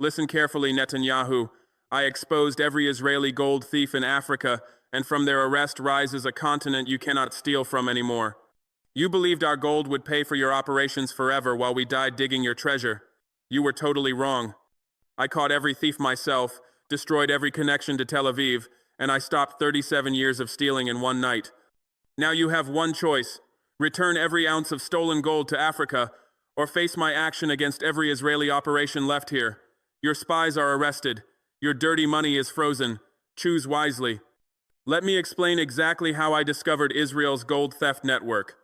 Listen carefully, Netanyahu. I exposed every Israeli gold thief in Africa, and from their arrest rises a continent you cannot steal from anymore. You believed our gold would pay for your operations forever while we died digging your treasure. You were totally wrong. I caught every thief myself, destroyed every connection to Tel Aviv, and I stopped 37 years of stealing in one night. Now you have one choice: return every ounce of stolen gold to Africa, or face my action against every Israeli operation left here. Your spies are arrested. Your dirty money is frozen. Choose wisely. Let me explain exactly how I discovered Israel's gold theft network.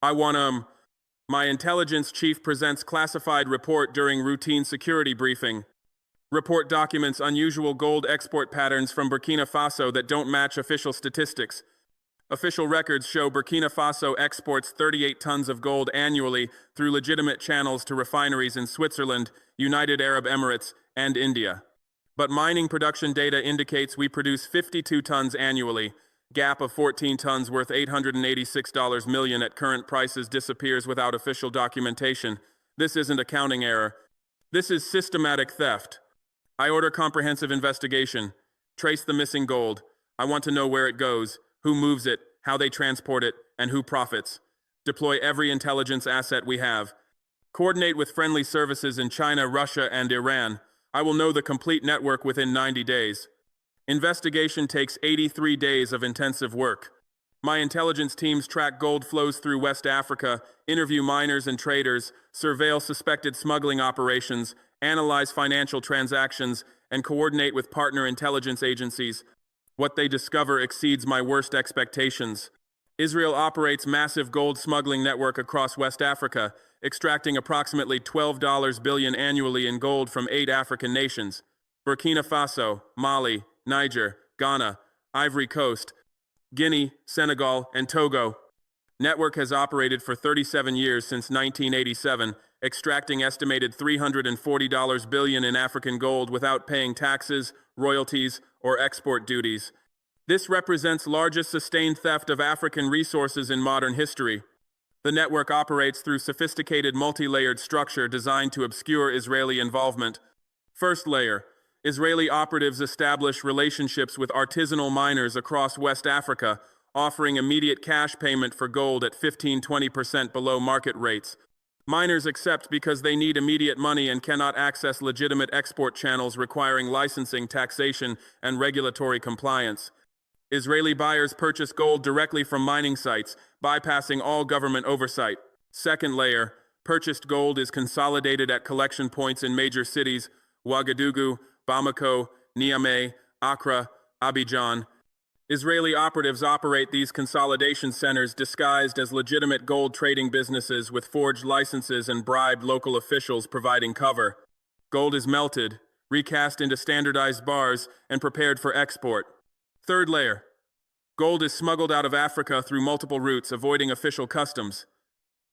My intelligence chief presents classified report during routine security briefing. Report documents unusual gold export patterns from Burkina Faso that don't match official statistics. Official records show Burkina Faso exports 38 tons of gold annually through legitimate channels to refineries in Switzerland, United Arab Emirates, and India. But mining production data indicates we produce 52 tons annually. Gap of 14 tons worth $886 million at current prices disappears without official documentation. This isn't accounting error. This is systematic theft. I order comprehensive investigation. Trace the missing gold. I want to know where it goes, who moves it, how they transport it, and who profits. Deploy every intelligence asset we have. Coordinate with friendly services in China, Russia, and Iran. I will know the complete network within 90 days. Investigation takes 83 days of intensive work. My intelligence teams track gold flows through West Africa, interview miners and traders, surveil suspected smuggling operations, analyze financial transactions, and coordinate with partner intelligence agencies. What they discover exceeds my worst expectations. Israel operates massive gold smuggling network across West Africa, extracting approximately $12 billion annually in gold from 8 African nations: Burkina Faso, Mali, Niger, Ghana, Ivory Coast, Guinea, Senegal, and Togo. Network has operated for 37 years since 1987, extracting estimated $340 billion in African gold without paying taxes, royalties, or export duties. This represents largest sustained theft of African resources in modern history. The network operates through sophisticated multi-layered structure designed to obscure Israeli involvement. First layer: Israeli operatives establish relationships with artisanal miners across West Africa, offering immediate cash payment for gold at 15–20% below market rates. Miners accept because they need immediate money and cannot access legitimate export channels requiring licensing, taxation, and regulatory compliance. Israeli buyers purchase gold directly from mining sites, bypassing all government oversight. Second layer: purchased gold is consolidated at collection points in major cities: Ouagadougou, Bamako, Niamey, Accra, Abidjan. Israeli operatives operate these consolidation centers disguised as legitimate gold trading businesses with forged licenses and bribed local officials providing cover. Gold is melted, recast into standardized bars, and prepared for export. Third layer: gold is smuggled out of Africa through multiple routes, avoiding official customs.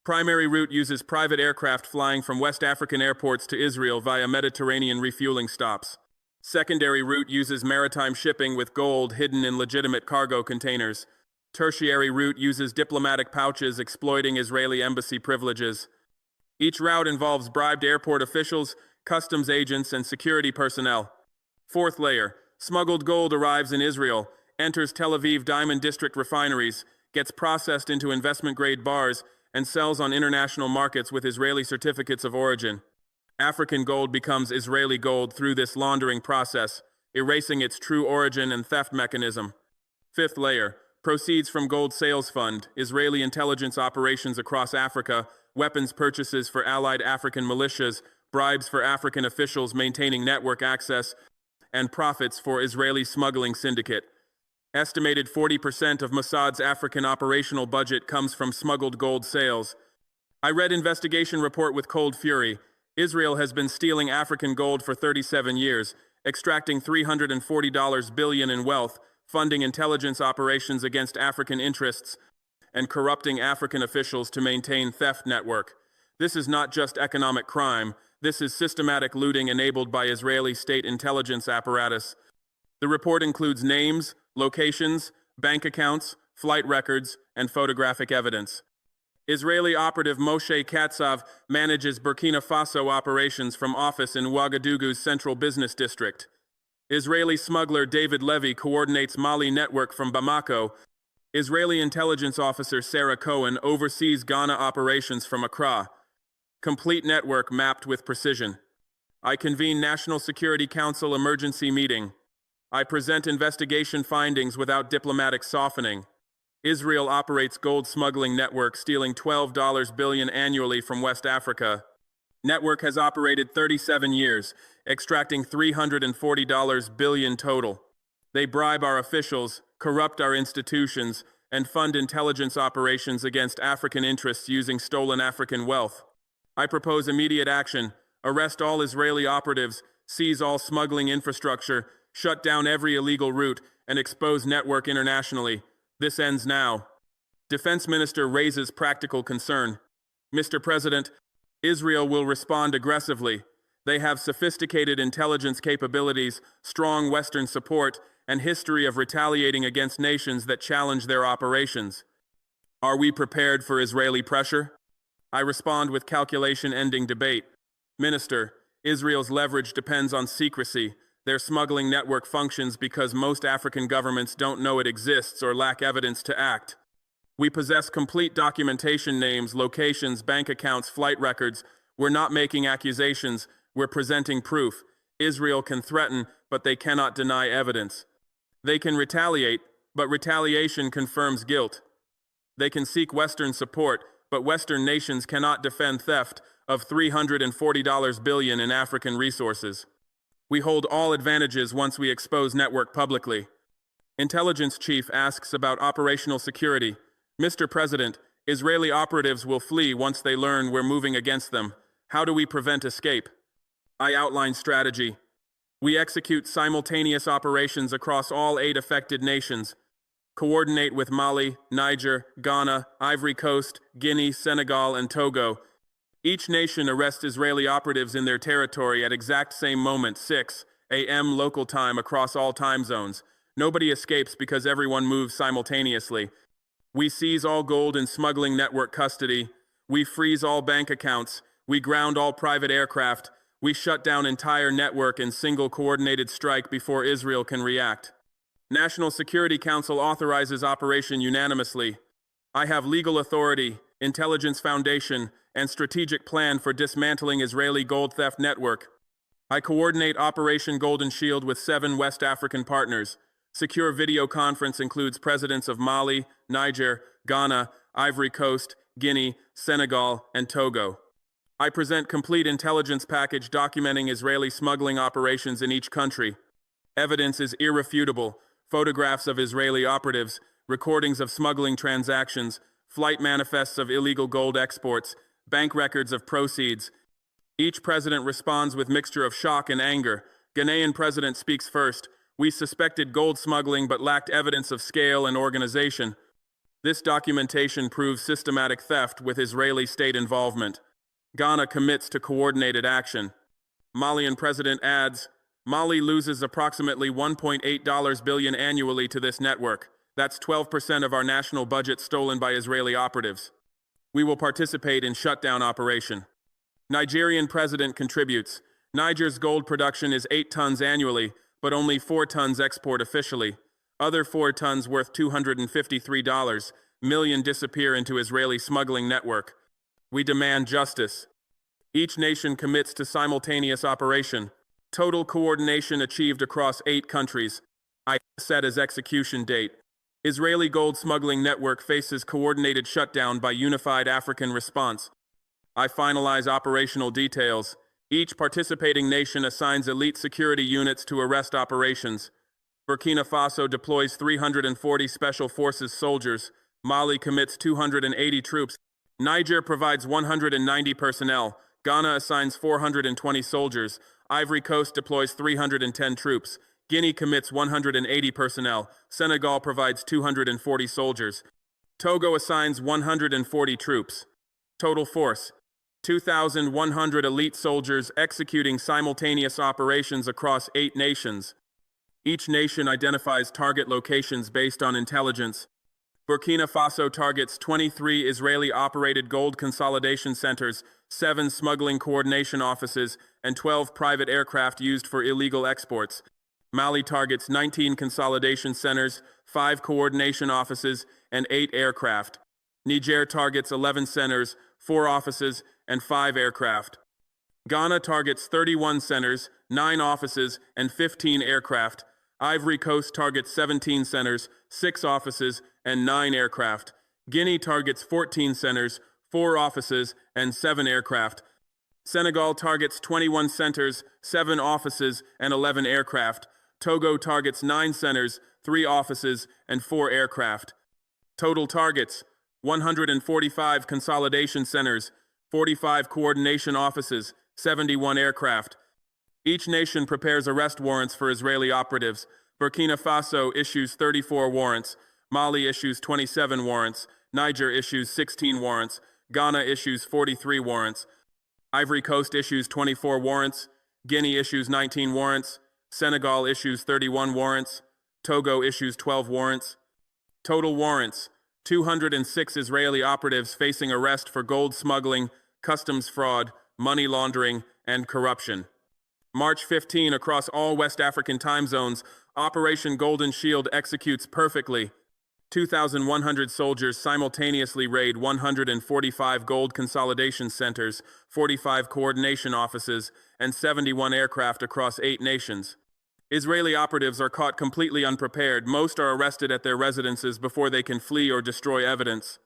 Primary route uses private aircraft flying from West African airports to Israel via Mediterranean refueling stops. Secondary route uses maritime shipping with gold hidden in legitimate cargo containers. Tertiary route uses diplomatic pouches exploiting Israeli embassy privileges. Each route involves bribed airport officials, customs agents, and security personnel. Fourth layer: smuggled gold arrives in Israel, enters Tel Aviv Diamond District refineries, gets processed into investment-grade bars, and sells on international markets with Israeli certificates of origin. African gold becomes Israeli gold through this laundering process, erasing its true origin and theft mechanism. Fifth layer: proceeds from gold sales fund, Israeli intelligence operations across Africa, weapons purchases for allied African militias, bribes for African officials maintaining network access, and profits for Israeli smuggling syndicate. Estimated 40% of Mossad's African operational budget comes from smuggled gold sales. I read investigation report with cold fury. Israel has been stealing African gold for 37 years, extracting $340 billion in wealth, funding intelligence operations against African interests, and corrupting African officials to maintain theft network. This is not just economic crime. This is systematic looting enabled by Israeli state intelligence apparatus. The report includes names, locations, bank accounts, flight records, and photographic evidence. Israeli operative Moshe Katsav manages Burkina Faso operations from office in Ouagadougou's central business district. Israeli smuggler David Levy coordinates Mali network from Bamako. Israeli intelligence officer Sarah Cohen oversees Ghana operations from Accra. Complete network mapped with precision. I convene National Security Council emergency meeting. I present investigation findings without diplomatic softening. Israel operates gold smuggling network stealing $12 billion annually from West Africa. Network has operated 37 years, extracting $340 billion total. They bribe our officials, corrupt our institutions, and fund intelligence operations against African interests using stolen African wealth. I propose immediate action, arrest all Israeli operatives, seize all smuggling infrastructure, shut down every illegal route, and expose network internationally. This ends now. Defense Minister raises practical concern. Mr. President, Israel will respond aggressively. They have sophisticated intelligence capabilities, strong Western support, and history of retaliating against nations that challenge their operations. Are we prepared for Israeli pressure? I respond with calculation-ending debate. Minister, Israel's leverage depends on secrecy. Their smuggling network functions because most African governments don't know it exists or lack evidence to act. We possess complete documentation, names, locations, bank accounts, flight records. We're not making accusations, we're presenting proof. Israel can threaten, but they cannot deny evidence. They can retaliate, but retaliation confirms guilt. They can seek Western support, but Western nations cannot defend theft of $340 billion in African resources. We hold all advantages once we expose network publicly. Intelligence chief asks about operational security. Mr. President, Israeli operatives will flee once they learn we're moving against them. How do we prevent escape? I outline strategy. We execute simultaneous operations across all 8 affected nations. Coordinate with Mali, Niger, Ghana, Ivory Coast, Guinea, Senegal, and Togo. Each nation arrests Israeli operatives in their territory at exact same moment, 6 a.m. local time across all time zones. Nobody escapes because everyone moves simultaneously. We seize all gold in smuggling network custody. We freeze all bank accounts. We ground all private aircraft. We shut down entire network in single coordinated strike before Israel can react. National Security Council authorizes operation unanimously. I have legal authority, intelligence foundation, and strategic plan for dismantling Israeli gold theft network. I coordinate Operation Golden Shield with 7 West African partners. Secure video conference includes presidents of Mali, Niger, Ghana, Ivory Coast, Guinea, Senegal, and Togo. I present complete intelligence package documenting Israeli smuggling operations in each country. Evidence is irrefutable. Photographs of Israeli operatives, recordings of smuggling transactions, flight manifests of illegal gold exports, bank records of proceeds. Each president responds with mixture of shock and anger. Ghanaian president speaks first. We suspected gold smuggling but lacked evidence of scale and organization. This documentation proves systematic theft with Israeli state involvement. Ghana commits to coordinated action. Malian president adds, Mali loses approximately $1.8 billion annually to this network. That's 12% of our national budget stolen by Israeli operatives. We will participate in shutdown operation. Nigerian president contributes. Niger's gold production is 8 tons annually, but only 4 tons export officially. Other 4 tons worth $253 million disappear into Israeli smuggling network. We demand justice. Each nation commits to simultaneous operation. Total coordination achieved across 8 countries. I set as execution date. Israeli gold smuggling network faces coordinated shutdown by unified African response. I finalize operational details. Each participating nation assigns elite security units to arrest operations. Burkina Faso deploys 340 special forces soldiers. Mali commits 280 troops. Niger provides 190 personnel. Ghana assigns 420 soldiers. Ivory Coast deploys 310 troops. Guinea commits 180 personnel. Senegal provides 240 soldiers. Togo assigns 140 troops. Total force, 2,100 elite soldiers executing simultaneous operations across 8 nations. Each nation identifies target locations based on intelligence. Burkina Faso targets 23 Israeli-operated gold consolidation centers, 7 smuggling coordination offices, and 12 private aircraft used for illegal exports. Mali targets 19 consolidation centers, 5 coordination offices, and 8 aircraft. Niger targets 11 centers, 4 offices, and 5 aircraft. Ghana targets 31 centers, 9 offices, and 15 aircraft. Ivory Coast targets 17 centers, 6 offices, and 9 aircraft. Guinea targets 14 centers, 4 offices, and 7 aircraft. Senegal targets 21 centers, 7 offices, and 11 aircraft. Togo targets 9 centers, 3 offices, and 4 aircraft. Total targets: 145 consolidation centers, 45 coordination offices, 71 aircraft. Each nation prepares arrest warrants for Israeli operatives. Burkina Faso issues 34 warrants. Mali issues 27 warrants. Niger issues 16 warrants. Ghana issues 43 warrants. Ivory Coast issues 24 warrants. Guinea issues 19 warrants. Senegal issues 31 warrants. Togo issues 12 warrants. Total warrants: 206 Israeli operatives facing arrest for gold smuggling, customs fraud, money laundering, and corruption. March 15, across all West African time zones, Operation Golden Shield executes perfectly. 2,100 soldiers simultaneously raid 145 gold consolidation centers, 45 coordination offices, and 71 aircraft across 8 nations. Israeli operatives are caught completely unprepared. Most are arrested at their residences before they can flee or destroy evidence.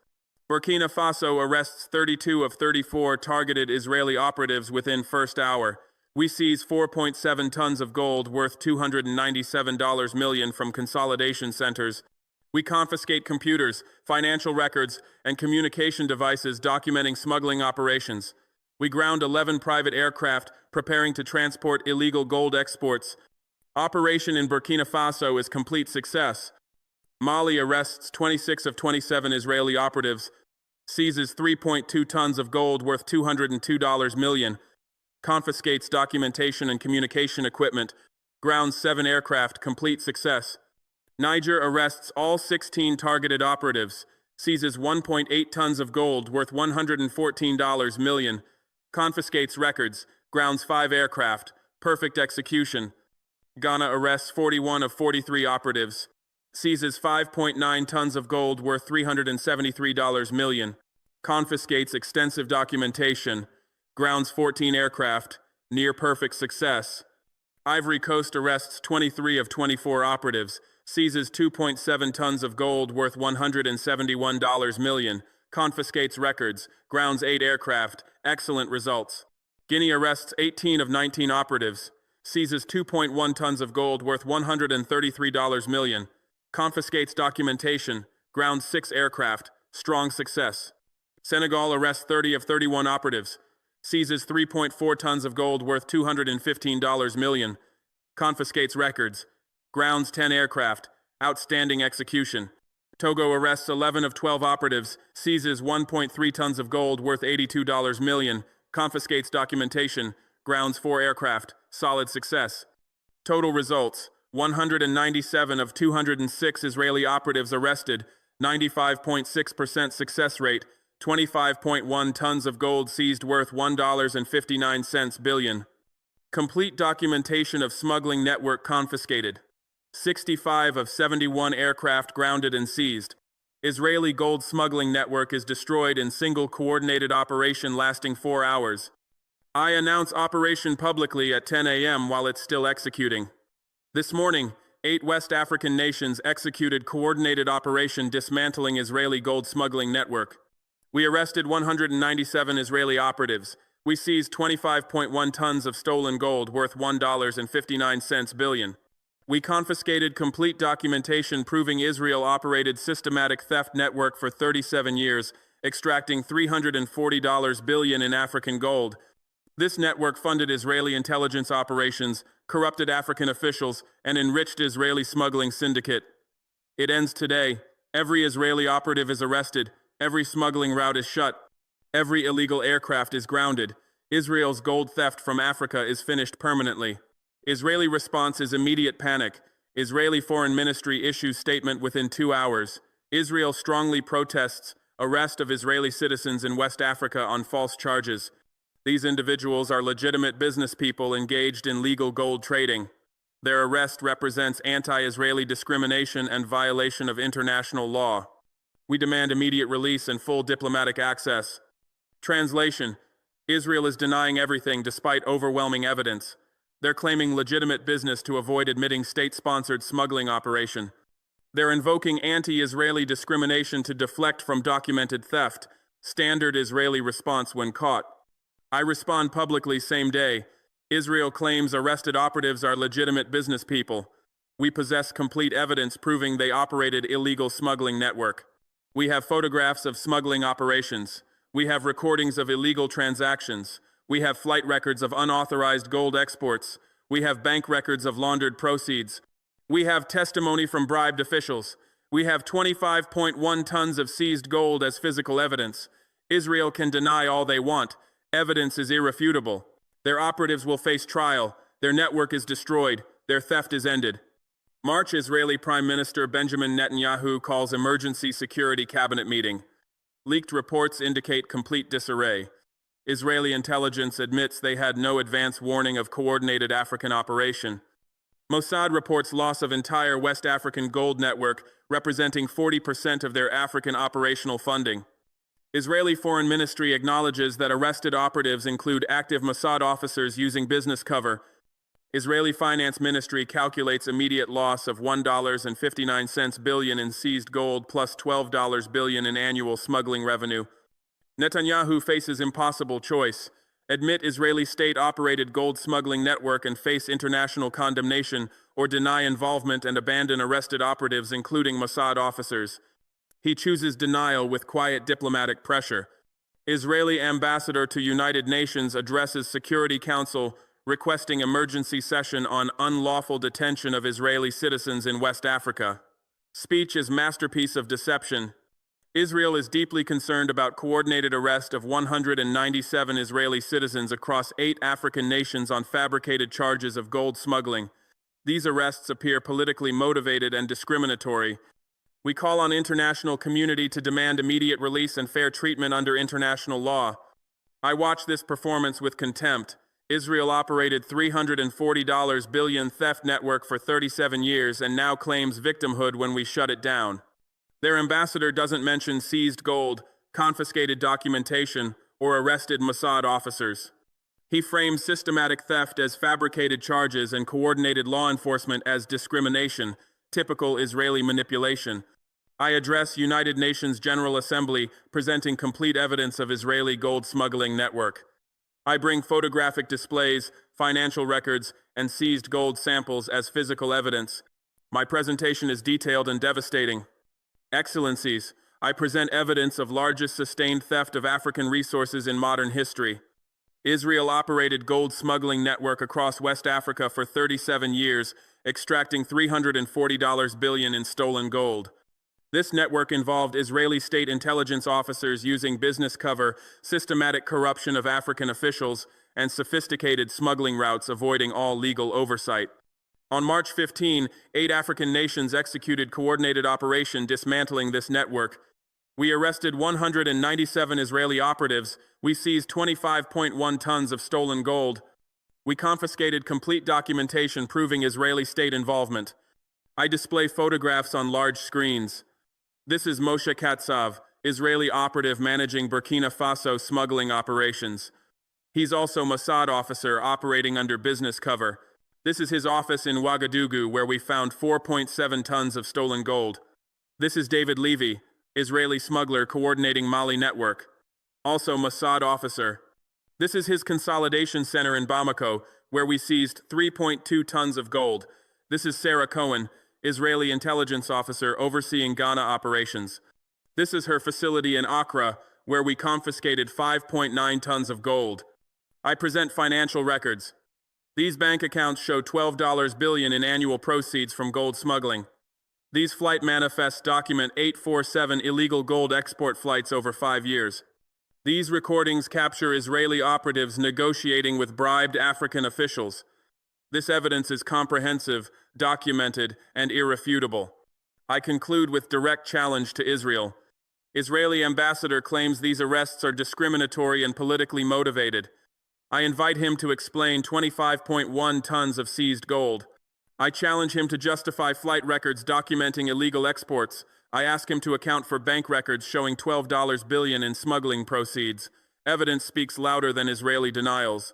Burkina Faso arrests 32 of 34 targeted Israeli operatives within first hour. We seize 4.7 tons of gold worth $297 million from consolidation centers. We confiscate computers, financial records, and communication devices documenting smuggling operations. We ground 11 private aircraft preparing to transport illegal gold exports. Operation in Burkina Faso is complete success. Mali arrests 26 of 27 Israeli operatives, seizes 3.2 tons of gold worth $202 million, confiscates documentation and communication equipment, grounds 7 aircraft, complete success. Niger arrests all 16 targeted operatives, seizes 1.8 tons of gold worth $114 million, confiscates records, grounds 5 aircraft, perfect execution. Ghana arrests 41 of 43 operatives, seizes 5.9 tons of gold worth $373 million, confiscates extensive documentation, grounds 14 aircraft, near perfect success. Ivory Coast arrests 23 of 24 operatives, seizes 2.7 tons of gold worth $171 million, confiscates records, grounds 8 aircraft, excellent results. Guinea arrests 18 of 19 operatives, seizes 2.1 tons of gold worth $133 million, confiscates documentation, grounds 6 aircraft, strong success. Senegal arrests 30 of 31 operatives, seizes 3.4 tons of gold worth $215 million, confiscates records, grounds 10 aircraft, outstanding execution. Togo arrests 11 of 12 operatives, seizes 1.3 tons of gold worth $82 million, confiscates documentation, grounds 4 aircraft, solid success. Total results: 197 of 206 Israeli operatives arrested, 95.6% success rate, 25.1 tons of gold seized worth $1.59 billion. Complete documentation of smuggling network confiscated. 65 of 71 aircraft grounded and seized. Israeli gold smuggling network is destroyed in single coordinated operation lasting 4 hours. I announce operation publicly at 10 a.m. while it's still executing. This morning, 8 West African nations executed coordinated operation dismantling Israeli gold smuggling network. We arrested 197 Israeli operatives. We seized 25.1 tons of stolen gold worth $1.59 billion. We confiscated complete documentation proving Israel operated systematic theft network for 37 years, extracting $340 billion in African gold. This network funded Israeli intelligence operations, corrupted African officials, and enriched Israeli smuggling syndicate. It ends today. Every Israeli operative is arrested. Every smuggling route is shut. Every illegal aircraft is grounded. Israel's gold theft from Africa is finished permanently. Israeli response is immediate panic. Israeli Foreign Ministry issues statement within 2 hours. Israel strongly protests arrest of Israeli citizens in West Africa on false charges. These individuals are legitimate business people engaged in legal gold trading. Their arrest represents anti-Israeli discrimination and violation of international law. We demand immediate release and full diplomatic access. Translation: Israel is denying everything despite overwhelming evidence. They're claiming legitimate business to avoid admitting state-sponsored smuggling operation. They're invoking anti-Israeli discrimination to deflect from documented theft, standard Israeli response when caught. I respond publicly same day. Israel claims arrested operatives are legitimate business people. We possess complete evidence proving they operated illegal smuggling network. We have photographs of smuggling operations. We have recordings of illegal transactions. We have flight records of unauthorized gold exports. We have bank records of laundered proceeds. We have testimony from bribed officials. We have 25.1 tons of seized gold as physical evidence. Israel can deny all they want. Evidence is irrefutable. Their operatives will face trial. Their network is destroyed. Their theft is ended. March: Israeli Prime Minister Benjamin Netanyahu calls emergency security cabinet meeting. Leaked reports indicate complete disarray. Israeli intelligence admits they had no advance warning of coordinated African operation. Mossad reports loss of entire West African gold network, representing 40% of their African operational funding. Israeli Foreign Ministry acknowledges that arrested operatives include active Mossad officers using business cover. Israeli Finance Ministry calculates immediate loss of $1.59 billion in seized gold plus $12 billion in annual smuggling revenue. Netanyahu faces impossible choice: admit Israeli state-operated gold smuggling network and face international condemnation, or deny involvement and abandon arrested operatives including Mossad officers. He chooses denial with quiet diplomatic pressure. Israeli ambassador to United Nations addresses Security Council requesting emergency session on unlawful detention of Israeli citizens in West Africa. Speech is masterpiece of deception. Israel is deeply concerned about coordinated arrest of 197 Israeli citizens across 8 African nations on fabricated charges of gold smuggling. These arrests appear politically motivated and discriminatory. We call on international community to demand immediate release and fair treatment under international law. I watch this performance with contempt. Israel operated $340 billion theft network for 37 years and now claims victimhood when we shut it down. Their ambassador doesn't mention seized gold, confiscated documentation, or arrested Mossad officers. He frames systematic theft as fabricated charges and coordinated law enforcement as discrimination, typical Israeli manipulation. I address United Nations General Assembly presenting complete evidence of Israeli gold smuggling network. I bring photographic displays, financial records, and seized gold samples as physical evidence. My presentation is detailed and devastating. Excellencies, I present evidence of largest sustained theft of African resources in modern history. Israel operated gold smuggling network across West Africa for 37 years, extracting $340 billion in stolen gold. This network involved Israeli state intelligence officers using business cover, systematic corruption of African officials, and sophisticated smuggling routes avoiding all legal oversight. On March 15, 8 African nations executed coordinated operation dismantling this network. We arrested 197 Israeli operatives. We seized 25.1 tons of stolen gold. We confiscated complete documentation proving Israeli state involvement. I display photographs on large screens. This is Moshe Katsav, Israeli operative managing Burkina Faso smuggling operations. He's also Mossad officer operating under business cover. This is his office in Ouagadougou, where we found 4.7 tons of stolen gold. This is David Levy, Israeli smuggler coordinating Mali network. Also Mossad officer. This is his consolidation center in Bamako, where we seized 3.2 tons of gold. This is Sarah Cohen, Israeli intelligence officer overseeing Ghana operations. This is her facility in Accra, where we confiscated 5.9 tons of gold. I present financial records. These bank accounts show $12 billion in annual proceeds from gold smuggling. These flight manifests document 847 illegal gold export flights over 5 years. These recordings capture Israeli operatives negotiating with bribed African officials. This evidence is comprehensive, documented, and irrefutable. I conclude with direct challenge to Israel. Israeli ambassador claims these arrests are discriminatory and politically motivated. I invite him to explain 25.1 tons of seized gold. I challenge him to justify flight records documenting illegal exports. I ask him to account for bank records showing $12 billion in smuggling proceeds. Evidence speaks louder than Israeli denials.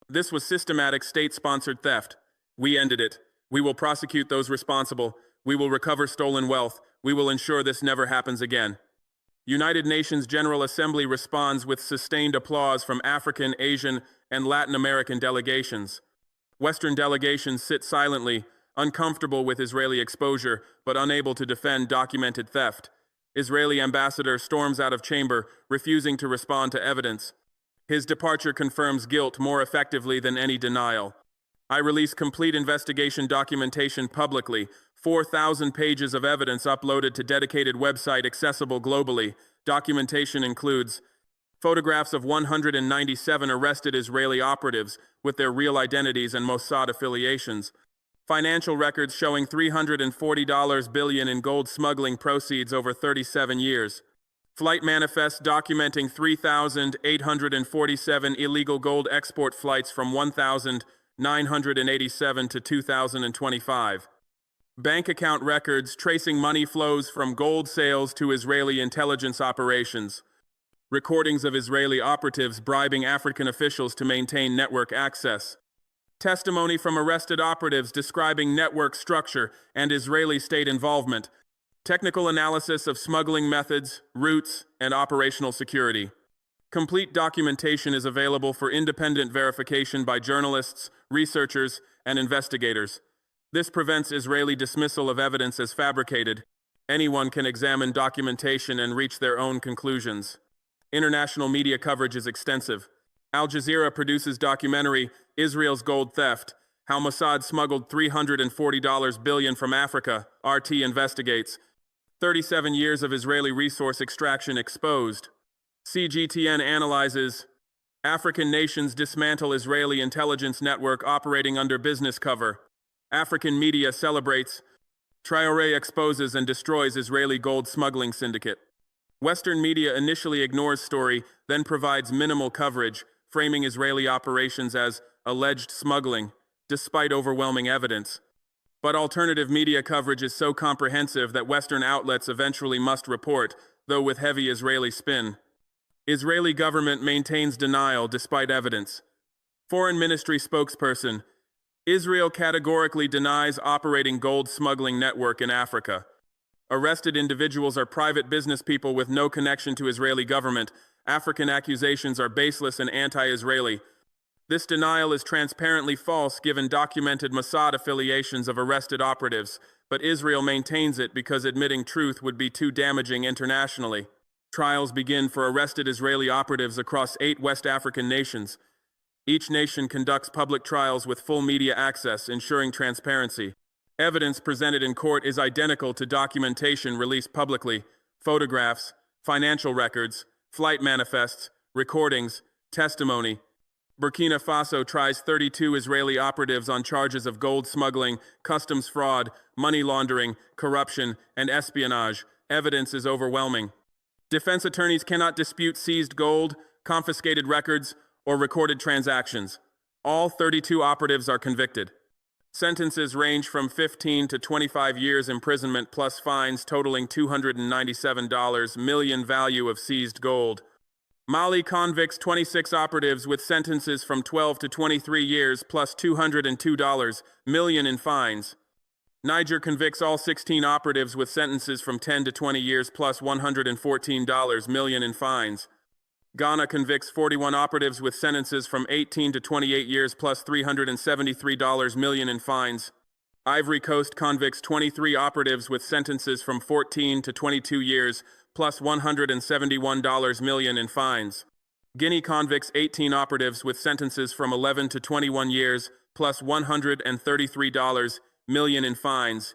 This was systematic state-sponsored theft. We ended it. We will prosecute those responsible. We will recover stolen wealth. We will ensure this never happens again. United Nations General Assembly responds with sustained applause from African, Asian, and Latin American delegations. Western delegations sit silently, uncomfortable with Israeli exposure, but unable to defend documented theft. Israeli ambassador storms out of chamber, refusing to respond to evidence. His departure confirms guilt more effectively than any denial. I release complete investigation documentation publicly, 4,000 pages of evidence uploaded to dedicated website accessible globally. Documentation includes photographs of 197 arrested Israeli operatives with their real identities and Mossad affiliations, financial records showing $340 billion in gold smuggling proceeds over 37 years, flight manifests documenting 3,847 illegal gold export flights from 1,987 to 2025. Bank account records tracing money flows from gold sales to Israeli intelligence operations. Recordings of Israeli operatives bribing African officials to maintain network access. Testimony from arrested operatives describing network structure and Israeli state involvement. Technical analysis of smuggling methods, routes, and operational security. Complete documentation is available for independent verification by journalists, researchers, and investigators. This prevents Israeli dismissal of evidence as fabricated. Anyone can examine documentation and reach their own conclusions. International media coverage is extensive. Al Jazeera produces documentary, Israel's Gold Theft, How Mossad Smuggled $340 billion from Africa, RT investigates. 37 years of Israeli resource extraction exposed. CGTN analyzes. African nations dismantle Israeli intelligence network operating under business cover. African media celebrates. Traoré exposes and destroys Israeli gold smuggling syndicate. Western media initially ignores story, then provides minimal coverage, framing Israeli operations as alleged smuggling, despite overwhelming evidence. But alternative media coverage is so comprehensive that Western outlets eventually must report, though with heavy Israeli spin. Israeli government maintains denial despite evidence. Foreign Ministry spokesperson. Israel categorically denies operating gold smuggling network in Africa. Arrested individuals are private business people with no connection to Israeli government. African accusations are baseless and anti-Israeli. This denial is transparently false given documented Mossad affiliations of arrested operatives, but Israel maintains it because admitting truth would be too damaging internationally. Trials begin for arrested Israeli operatives across 8 West African nations. Each nation conducts public trials with full media access, ensuring transparency. Evidence presented in court is identical to documentation released publicly, photographs, financial records, flight manifests, recordings, testimony. Burkina Faso tries 32 Israeli operatives on charges of gold smuggling, customs fraud, money laundering, corruption, and espionage. Evidence is overwhelming. Defense attorneys cannot dispute seized gold, confiscated records, or recorded transactions. All 32 operatives are convicted. Sentences range from 15 to 25 years imprisonment plus fines totaling $297 million value of seized gold. Mali convicts 26 operatives with sentences from 12 to 23 years plus $202 million in fines. Niger convicts all 16 operatives with sentences from 10 to 20 years plus $114 million in fines. Ghana convicts 41 operatives with sentences from 18 to 28 years plus $373 million in fines. Ivory Coast convicts 23 operatives with sentences from 14 to 22 years plus $171 million in fines. Guinea convicts 18 operatives with sentences from 11 to 21 years plus $133 million in fines.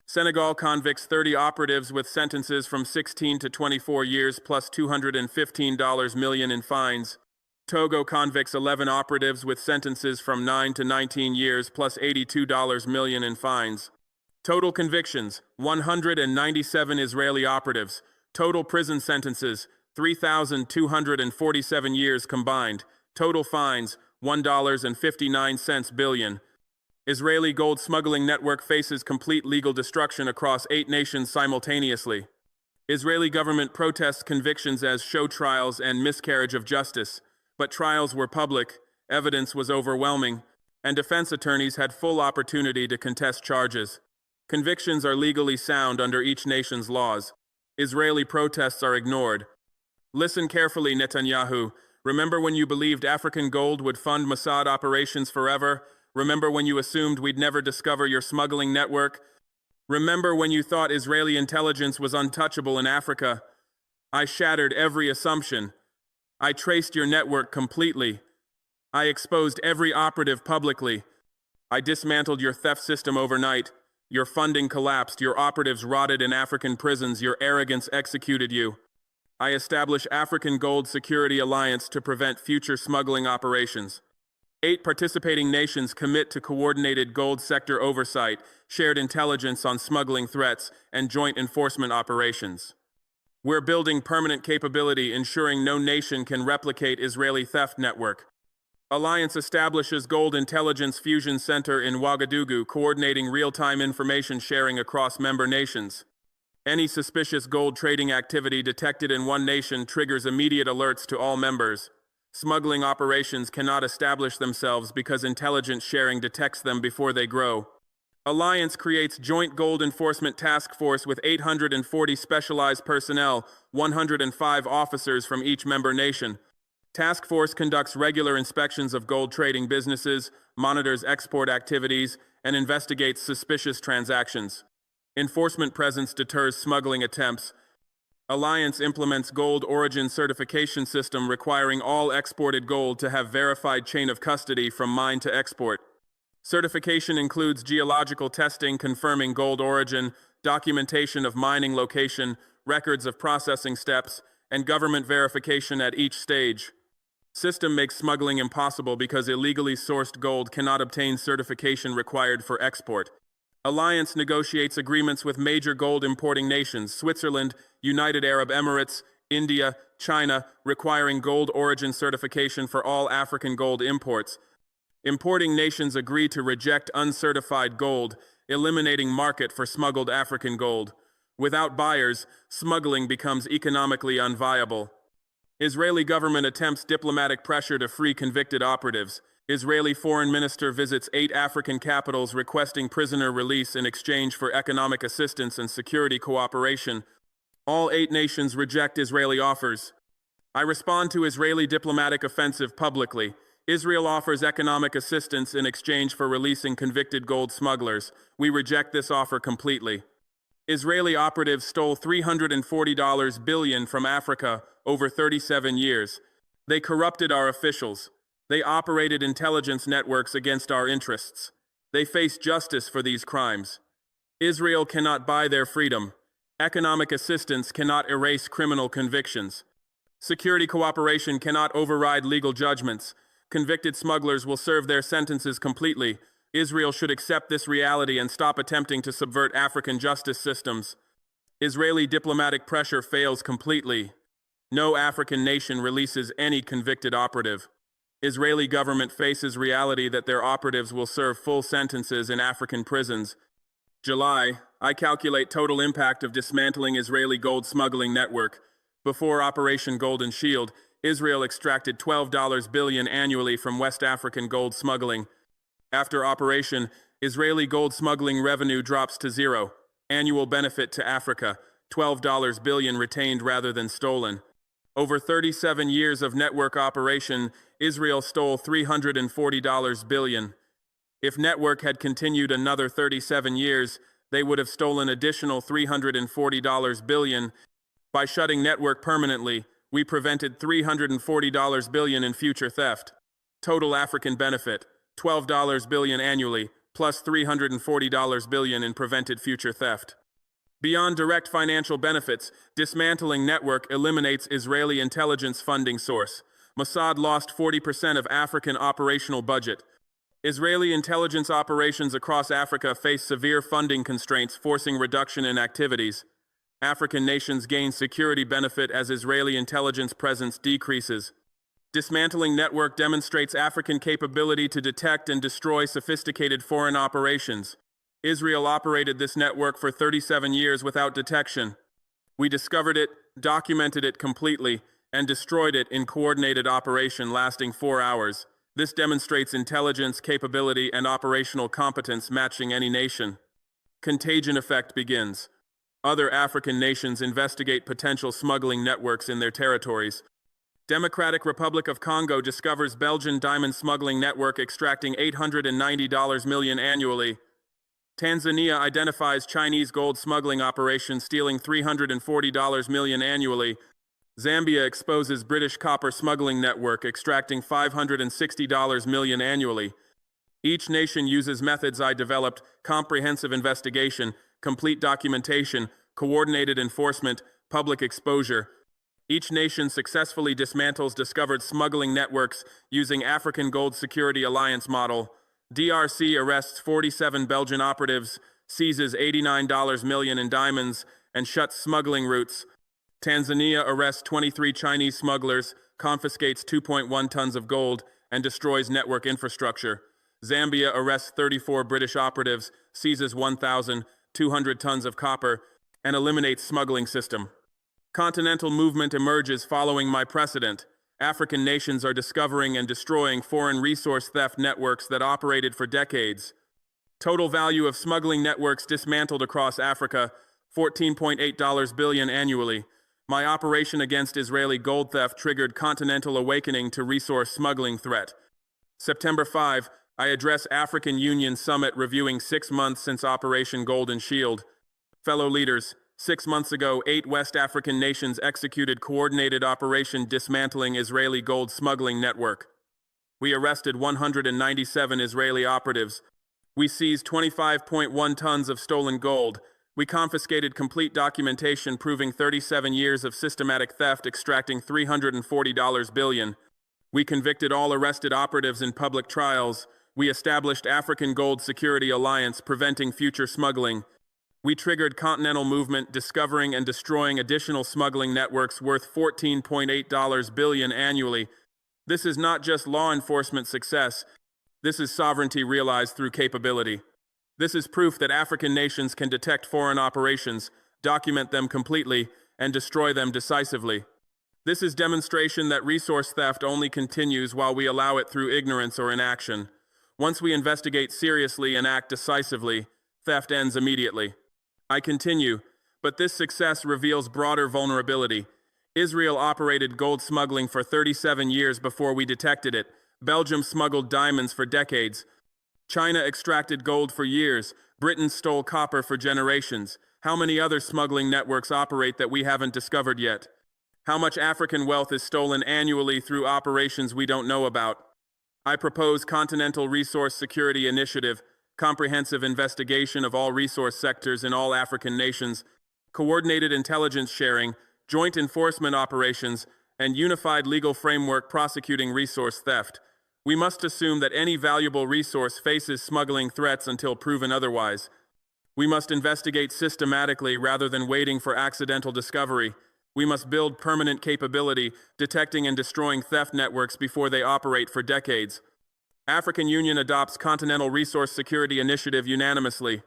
Senegal convicts 30 operatives with sentences from 16 to 24 years plus $215 million in fines. Togo convicts 11 operatives with sentences from 9 to 19 years plus $82 million in fines. Total convictions, 197 Israeli operatives. Total prison sentences, 3,247 years combined. Total fines, $1.59 billion. Israeli gold smuggling network faces complete legal destruction across 8 nations simultaneously. Israeli government protests convictions as show trials and miscarriage of justice, but trials were public, evidence was overwhelming, and defense attorneys had full opportunity to contest charges. Convictions are legally sound under each nation's laws. Israeli protests are ignored. Listen carefully, Netanyahu. Remember when you believed African gold would fund Mossad operations forever? Remember when you assumed we'd never discover your smuggling network? Remember when you thought Israeli intelligence was untouchable in Africa? I shattered every assumption. I traced your network completely. I exposed every operative publicly. I dismantled your theft system overnight. Your funding collapsed, your operatives rotted in African prisons, your arrogance executed you. I established African Gold Security Alliance to prevent future smuggling operations. 8 participating nations commit to coordinated gold sector oversight, shared intelligence on smuggling threats, and joint enforcement operations. We're building permanent capability, ensuring no nation can replicate Israeli theft network. Alliance establishes Gold Intelligence Fusion Center in Ouagadougou, coordinating real-time information sharing across member nations. Any suspicious gold trading activity detected in one nation triggers immediate alerts to all members. Smuggling operations cannot establish themselves because intelligence sharing detects them before they grow. Alliance creates Joint Gold Enforcement Task Force with 840 specialized personnel, 105 officers from each member nation. Task Force conducts regular inspections of gold trading businesses, monitors export activities, and investigates suspicious transactions. Enforcement presence deters smuggling attempts. Alliance implements gold origin certification system requiring all exported gold to have verified chain of custody from mine to export. Certification includes geological testing confirming gold origin, documentation of mining location, records of processing steps, and government verification at each stage. System makes smuggling impossible because illegally sourced gold cannot obtain certification required for export. Alliance negotiates agreements with major gold importing nations, Switzerland, United Arab Emirates, India, China, requiring gold origin certification for all African gold imports. Importing nations agree to reject uncertified gold, eliminating market for smuggled African gold. Without buyers, smuggling becomes economically unviable. Israeli government attempts diplomatic pressure to free convicted operatives. Israeli foreign minister visits 8 African capitals requesting prisoner release in exchange for economic assistance and security cooperation. All 8 nations reject Israeli offers. I respond to Israeli diplomatic offensive publicly. Israel offers economic assistance in exchange for releasing convicted gold smugglers. We reject this offer completely. Israeli operatives stole $340 billion from Africa over 37 years. They corrupted our officials. They operated intelligence networks against our interests. They face justice for these crimes. Israel cannot buy their freedom. Economic assistance cannot erase criminal convictions. Security cooperation cannot override legal judgments. Convicted smugglers will serve their sentences completely. Israel should accept this reality and stop attempting to subvert African justice systems. Israeli diplomatic pressure fails completely. No African nation releases any convicted operative. Israeli government faces reality that their operatives will serve full sentences in African prisons. July, I calculate total impact of dismantling Israeli gold smuggling network. Before Operation Golden Shield, Israel extracted $12 billion annually from West African gold smuggling. After operation, Israeli gold smuggling revenue drops to zero. Annual benefit to Africa, $12 billion retained rather than stolen. Over 37 years of network operation, Israel stole $340 billion. If network had continued another 37 years, they would have stolen additional $340 billion. By shutting network permanently, we prevented $340 billion in future theft. Total African benefit, $12 billion annually, plus $340 billion in prevented future theft. Beyond direct financial benefits, dismantling network eliminates Israeli intelligence funding source. Mossad lost 40% of African operational budget. Israeli intelligence operations across Africa face severe funding constraints, forcing reduction in activities. African nations gain security benefit as Israeli intelligence presence decreases. Dismantling network demonstrates African capability to detect and destroy sophisticated foreign operations. Israel operated this network for 37 years without detection. We discovered it, documented it completely, and destroyed it in coordinated operation lasting 4 hours. This demonstrates intelligence, capability, and operational competence matching any nation. Contagion effect begins. Other African nations investigate potential smuggling networks in their territories. Democratic Republic of Congo discovers Belgian diamond smuggling network extracting $890 million annually. Tanzania identifies Chinese gold smuggling operation stealing $340 million annually. Zambia exposes British copper smuggling network extracting $560 million annually. Each nation uses methods I developed: comprehensive investigation, complete documentation, coordinated enforcement, public exposure. Each nation successfully dismantles discovered smuggling networks using African Gold Security Alliance model. DRC arrests 47 Belgian operatives, seizes $89 million in diamonds, and shuts smuggling routes. Tanzania arrests 23 Chinese smugglers, confiscates 2.1 tons of gold, and destroys network infrastructure. Zambia arrests 34 British operatives, seizes 1,200 tons of copper, and eliminates smuggling system. Continental movement emerges following my precedent. African nations are discovering and destroying foreign resource theft networks that operated for decades. Total value of smuggling networks dismantled across Africa, $14.8 billion annually. My operation against Israeli gold theft triggered continental awakening to resource smuggling threat. September 5, I address African Union Summit reviewing 6 months since Operation Golden Shield. Fellow leaders, 6 months ago, 8 West African nations executed coordinated operation dismantling Israeli gold smuggling network. We arrested 197 Israeli operatives. We seized 25.1 tons of stolen gold. We confiscated complete documentation proving 37 years of systematic theft extracting $340 billion. We convicted all arrested operatives in public trials. We established African Gold Security Alliance preventing future smuggling. We triggered continental movement, discovering and destroying additional smuggling networks worth $14.8 billion annually. This is not just law enforcement success. This is sovereignty realized through capability. This is proof that African nations can detect foreign operations, document them completely, and destroy them decisively. This is demonstration that resource theft only continues while we allow it through ignorance or inaction. Once we investigate seriously and act decisively, theft ends immediately. I continue, but this success reveals broader vulnerability. Israel operated gold smuggling for 37 years before we detected it. Belgium smuggled diamonds for decades. China extracted gold for years. Britain stole copper for generations. How many other smuggling networks operate that we haven't discovered yet? How much African wealth is stolen annually through operations we don't know about? I propose Continental Resource Security Initiative, comprehensive investigation of all resource sectors in all African nations, coordinated intelligence sharing, joint enforcement operations, and unified legal framework prosecuting resource theft. We must assume that any valuable resource faces smuggling threats until proven otherwise. We must investigate systematically rather than waiting for accidental discovery. We must build permanent capability, detecting and destroying theft networks before they operate for decades. African Union adopts Continental Resource Security Initiative unanimously.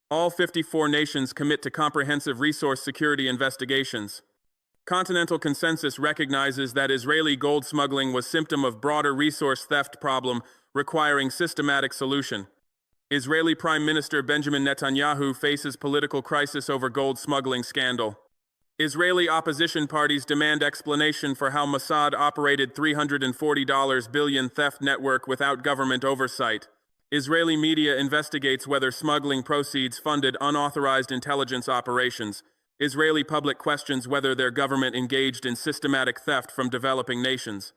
All 54 nations commit to comprehensive resource security investigations. Continental consensus recognizes that Israeli gold smuggling was symptom of broader resource theft problem requiring systematic solution. Israeli Prime Minister Benjamin Netanyahu faces political crisis over gold smuggling scandal. Israeli opposition parties demand explanation for how Mossad operated $340 billion theft network without government oversight. Israeli media investigates whether smuggling proceeds funded unauthorized intelligence operations. Israeli public questions whether their government engaged in systematic theft from developing nations.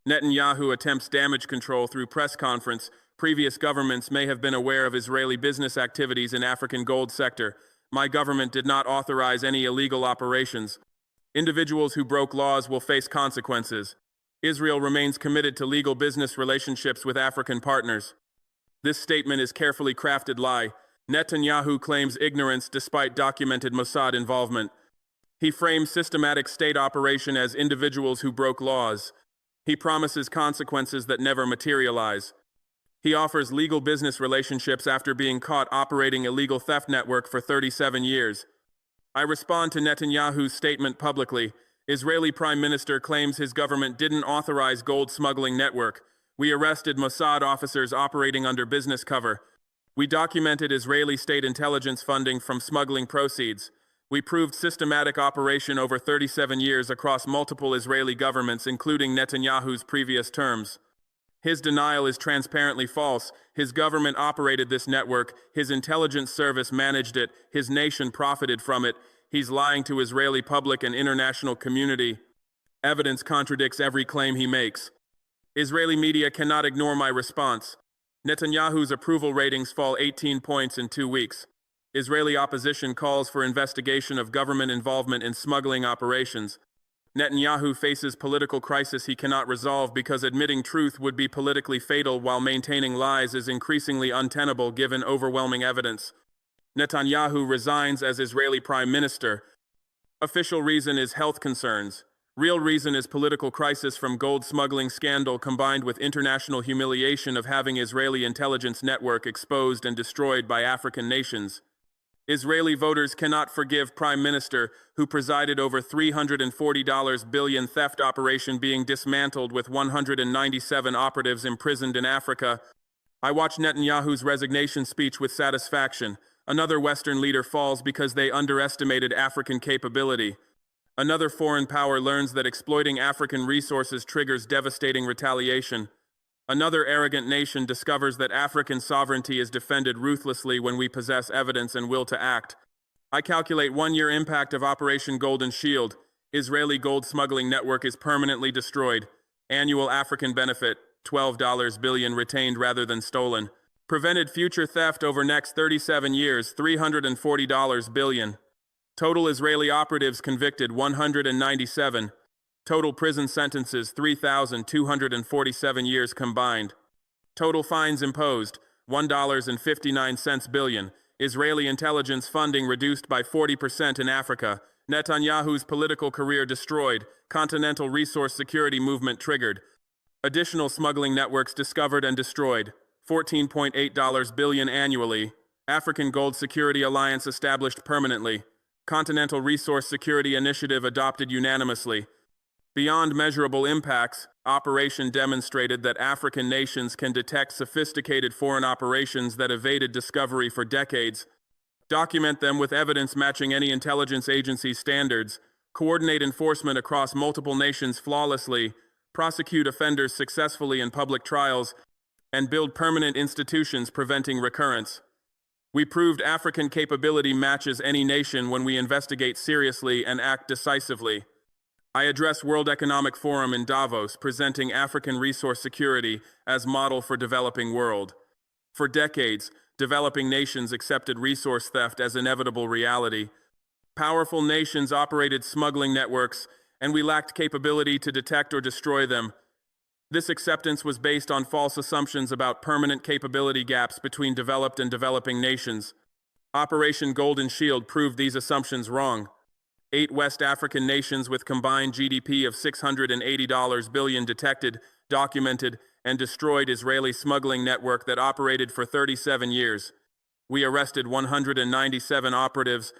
Netanyahu attempts damage control through press conference. Previous governments may have been aware of Israeli business activities in African gold sector. My government did not authorize any illegal operations. Individuals who broke laws will face consequences. Israel remains committed to legal business relationships with African partners. This statement is carefully crafted lie. Netanyahu claims ignorance despite documented Mossad involvement. He frames systematic state operation as individuals who broke laws. He promises consequences that never materialize. He offers legal business relationships after being caught operating illegal theft network for 37 years. I respond to Netanyahu's statement publicly. Israeli Prime Minister claims his government didn't authorize gold smuggling network. We arrested Mossad officers operating under business cover. We documented Israeli state intelligence funding from smuggling proceeds. We proved systematic operation over 37 years across multiple Israeli governments, including Netanyahu's previous terms. His denial is transparently false. His government operated this network. His intelligence service managed it. His nation profited from it. He's lying to Israeli public and international community. Evidence contradicts every claim he makes. Israeli media cannot ignore my response. Netanyahu's approval ratings fall 18 points in 2 weeks. Israeli opposition calls for investigation of government involvement in smuggling operations. Netanyahu faces political crisis he cannot resolve because admitting truth would be politically fatal while maintaining lies is increasingly untenable given overwhelming evidence. Netanyahu resigns as Israeli Prime Minister. Official reason is health concerns. Real reason is political crisis from gold smuggling scandal combined with international humiliation of having Israeli intelligence network exposed and destroyed by African nations. Israeli voters cannot forgive Prime Minister who presided over $340 billion theft operation being dismantled with 197 operatives imprisoned in Africa. I watch Netanyahu's resignation speech with satisfaction. Another Western leader falls because they underestimated African capability. Another foreign power learns that exploiting African resources triggers devastating retaliation. Another arrogant nation discovers that African sovereignty is defended ruthlessly when we possess evidence and will to act. I calculate 1-year impact of Operation Golden Shield. Israeli gold smuggling network is permanently destroyed. Annual African benefit, $12 billion retained rather than stolen. Prevented future theft over next 37 years, $340 billion. Total Israeli operatives convicted, 197. Total prison sentences, 3,247 years combined. Total fines imposed, $1.59 billion. Israeli intelligence funding reduced by 40% in Africa. Netanyahu's political career destroyed. Continental resource security movement triggered. Additional smuggling networks discovered and destroyed. $14.8 billion annually. African Gold Security Alliance established permanently. Continental Resource Security Initiative adopted unanimously. Beyond measurable impacts, operation demonstrated that African nations can detect sophisticated foreign operations that evaded discovery for decades, document them with evidence matching any intelligence agency's standards, coordinate enforcement across multiple nations flawlessly, prosecute offenders successfully in public trials, and build permanent institutions preventing recurrence. We proved African capability matches any nation when we investigate seriously and act decisively. I address World Economic Forum in Davos, presenting African resource security as model for developing world. For decades, developing nations accepted resource theft as inevitable reality. Powerful nations operated smuggling networks, and we lacked capability to detect or destroy them. This acceptance was based on false assumptions about permanent capability gaps between developed and developing nations. Operation Golden Shield proved these assumptions wrong. 8 West African nations with combined GDP of $680 billion detected, documented, and destroyed Israeli smuggling network that operated for 37 years. We arrested 197 operatives.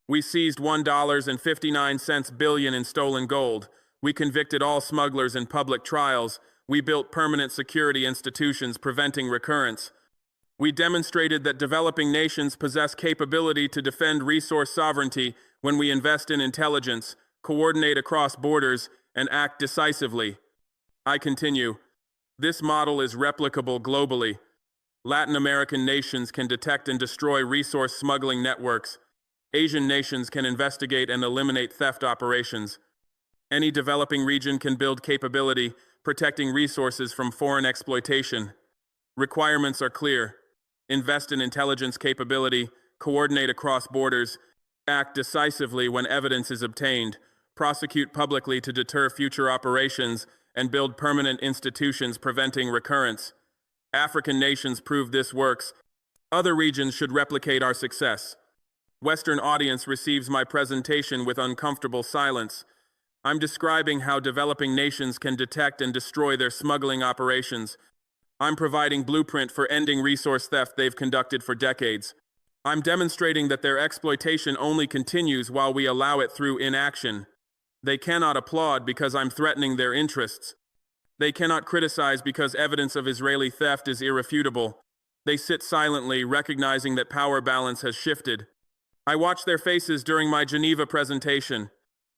We seized $1.59 billion in stolen gold. We convicted all smugglers in public trials. We built permanent security institutions preventing recurrence. We demonstrated that developing nations possess capability to defend resource sovereignty when we invest in intelligence, coordinate across borders, and act decisively. I continue. This model is replicable globally. Latin American nations can detect and destroy resource smuggling networks. Asian nations can investigate and eliminate theft operations. Any developing region can build capability, protecting resources from foreign exploitation. Requirements are clear. Invest in intelligence capability, coordinate across borders, act decisively when evidence is obtained, prosecute publicly to deter future operations, and build permanent institutions preventing recurrence. African nations prove this works. Other regions should replicate our success. Western audience receives my presentation with uncomfortable silence. I'm describing how developing nations can detect and destroy their smuggling operations. I'm providing blueprint for ending resource theft they've conducted for decades. I'm demonstrating that their exploitation only continues while we allow it through inaction. They cannot applaud because I'm threatening their interests. They cannot criticize because evidence of Israeli theft is irrefutable. They sit silently, recognizing that power balance has shifted. I watch their faces during my Geneva presentation.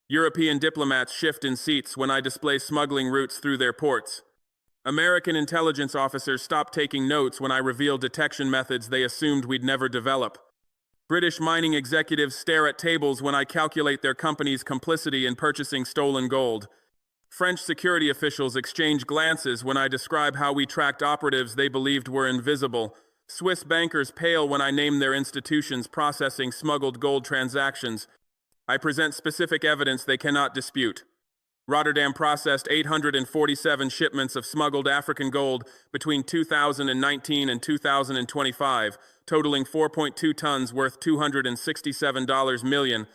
European diplomats shift in seats when I display smuggling routes through their ports. American intelligence officers stop taking notes when I reveal detection methods they assumed we'd never develop. British mining executives stare at tables when I calculate their company's complicity in purchasing stolen gold. French security officials exchange glances when I describe how we tracked operatives they believed were invisible. Swiss bankers pale when I name their institutions processing smuggled gold transactions. I present specific evidence they cannot dispute. Rotterdam processed 847 shipments of smuggled African gold between 2019 and 2025, totaling 4.2 tons worth $267 million.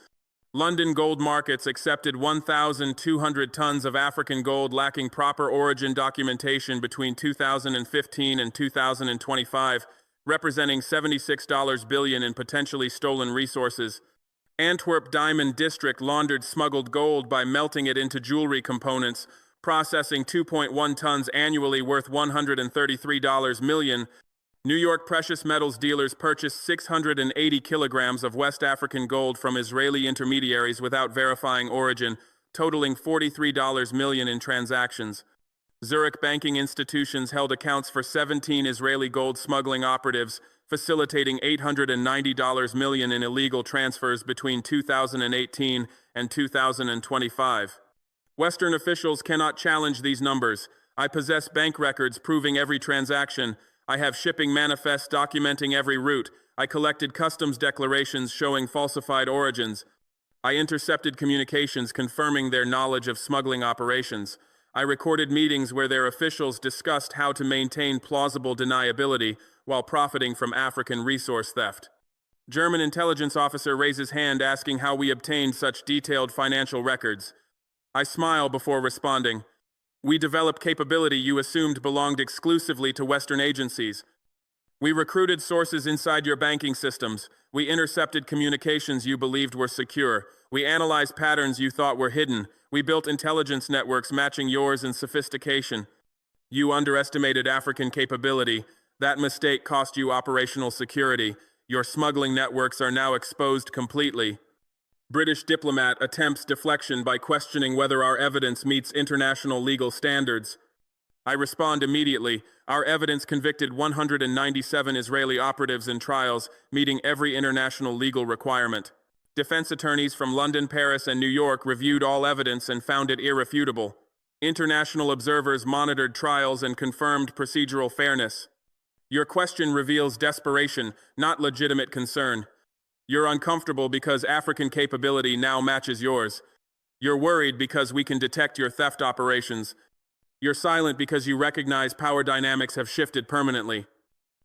London gold markets accepted 1,200 tons of African gold lacking proper origin documentation between 2015 and 2025, representing $76 billion in potentially stolen resources. Antwerp Diamond District laundered smuggled gold by melting it into jewelry components, processing 2.1 tons annually worth $133 million. New York precious metals dealers purchased 680 kilograms of West African gold from Israeli intermediaries without verifying origin, totaling $43 million in transactions. Zurich banking institutions held accounts for 17 Israeli gold smuggling operatives, facilitating $890 million in illegal transfers between 2018 and 2025. Western officials cannot challenge these numbers. I possess bank records proving every transaction. I have shipping manifests documenting every route. I collected customs declarations showing falsified origins. I intercepted communications confirming their knowledge of smuggling operations. I recorded meetings where their officials discussed how to maintain plausible deniability while profiting from African resource theft. German intelligence officer raises hand asking how we obtained such detailed financial records. I smile before responding. We developed capability you assumed belonged exclusively to Western agencies. We recruited sources inside your banking systems. We intercepted communications you believed were secure. We analyzed patterns you thought were hidden. We built intelligence networks matching yours in sophistication. You underestimated African capability. That mistake cost you operational security. Your smuggling networks are now exposed completely. British diplomat attempts deflection by questioning whether our evidence meets international legal standards. I respond immediately. Our evidence convicted 197 Israeli operatives in trials, meeting every international legal requirement. Defense attorneys from London, Paris, and New York reviewed all evidence and found it irrefutable. International observers monitored trials and confirmed procedural fairness. Your question reveals desperation, not legitimate concern. You're uncomfortable because African capability now matches yours. You're worried because we can detect your theft operations. You're silent because you recognize power dynamics have shifted permanently.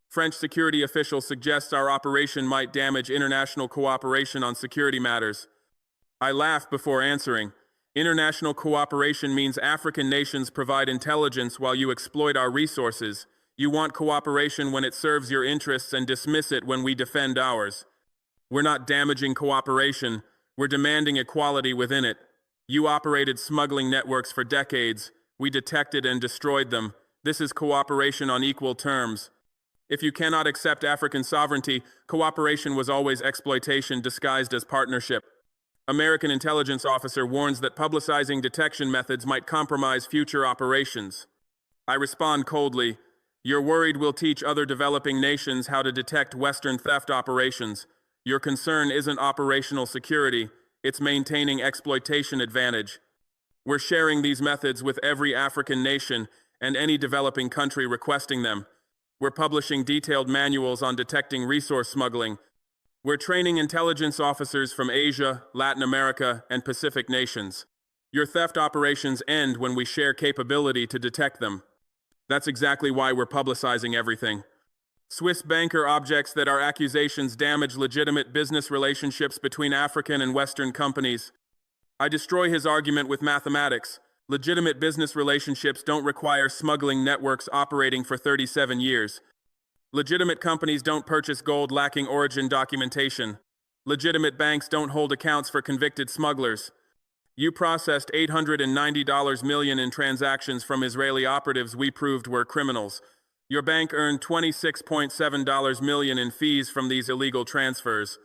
French security official suggests our operation might damage international cooperation on security matters. I laugh before answering. International cooperation means African nations provide intelligence while you exploit our resources. You want cooperation when it serves your interests and dismiss it when we defend ours. We're not damaging cooperation, we're demanding equality within it. You operated smuggling networks for decades. We detected and destroyed them. This is cooperation on equal terms. If you cannot accept African sovereignty, cooperation was always exploitation disguised as partnership. American intelligence officer warns that publicizing detection methods might compromise future operations. I respond coldly. You're worried we'll teach other developing nations how to detect Western theft operations. Your concern isn't operational security, it's maintaining exploitation advantage. We're sharing these methods with every African nation and any developing country requesting them. We're publishing detailed manuals on detecting resource smuggling. We're training intelligence officers from Asia, Latin America, and Pacific nations. Your theft operations end when we share capability to detect them. That's exactly why we're publicizing everything. Swiss banker objects that our accusations damage legitimate business relationships between African and Western companies. I destroy his argument with mathematics. Legitimate business relationships don't require smuggling networks operating for 37 years. Legitimate companies don't purchase gold lacking origin documentation. Legitimate banks don't hold accounts for convicted smugglers. You processed $890 million in transactions from Israeli operatives we proved were criminals. Your bank earned $26.7 million in fees from these illegal transfers.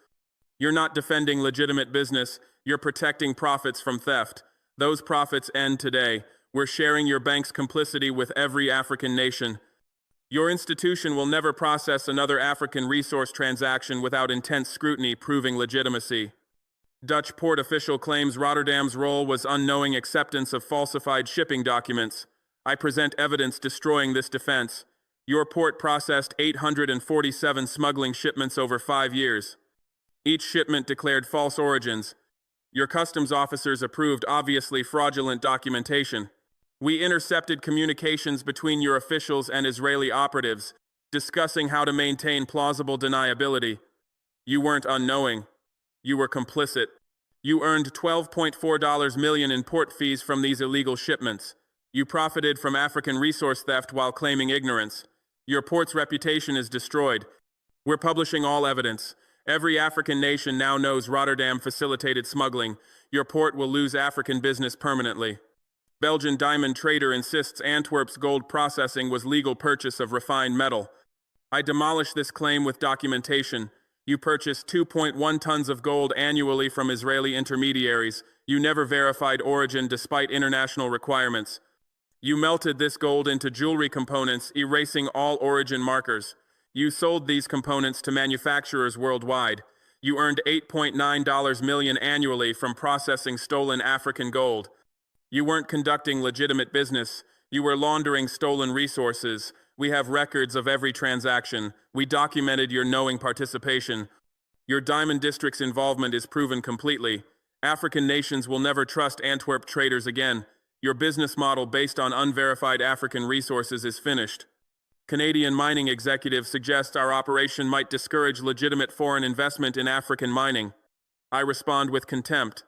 You're not defending legitimate business, you're protecting profits from theft. Those profits end today. We're sharing your bank's complicity with every African nation. Your institution will never process another African resource transaction without intense scrutiny proving legitimacy. Dutch port official claims Rotterdam's role was unknowing acceptance of falsified shipping documents. I present evidence destroying this defense. Your port processed 847 smuggling shipments over 5 years. Each shipment declared false origins. Your customs officers approved obviously fraudulent documentation. We intercepted communications between your officials and Israeli operatives, discussing how to maintain plausible deniability. You weren't unknowing. You were complicit. You earned $12.4 million in port fees from these illegal shipments. You profited from African resource theft while claiming ignorance. Your port's reputation is destroyed. We're publishing all evidence. Every African nation now knows Rotterdam facilitated smuggling. Your port will lose African business permanently. Belgian diamond trader insists Antwerp's gold processing was legal purchase of refined metal. I demolish this claim with documentation. You purchased 2.1 tons of gold annually from Israeli intermediaries. You never verified origin despite international requirements. You melted this gold into jewelry components, erasing all origin markers. You sold these components to manufacturers worldwide. You earned $8.9 million annually from processing stolen African gold. You weren't conducting legitimate business. You were laundering stolen resources. We have records of every transaction. We documented your knowing participation. Your Diamond District's involvement is proven completely. African nations will never trust Antwerp traders again. Your business model based on unverified African resources is finished. Canadian mining executives suggest our operation might discourage legitimate foreign investment in African mining. I respond with contempt.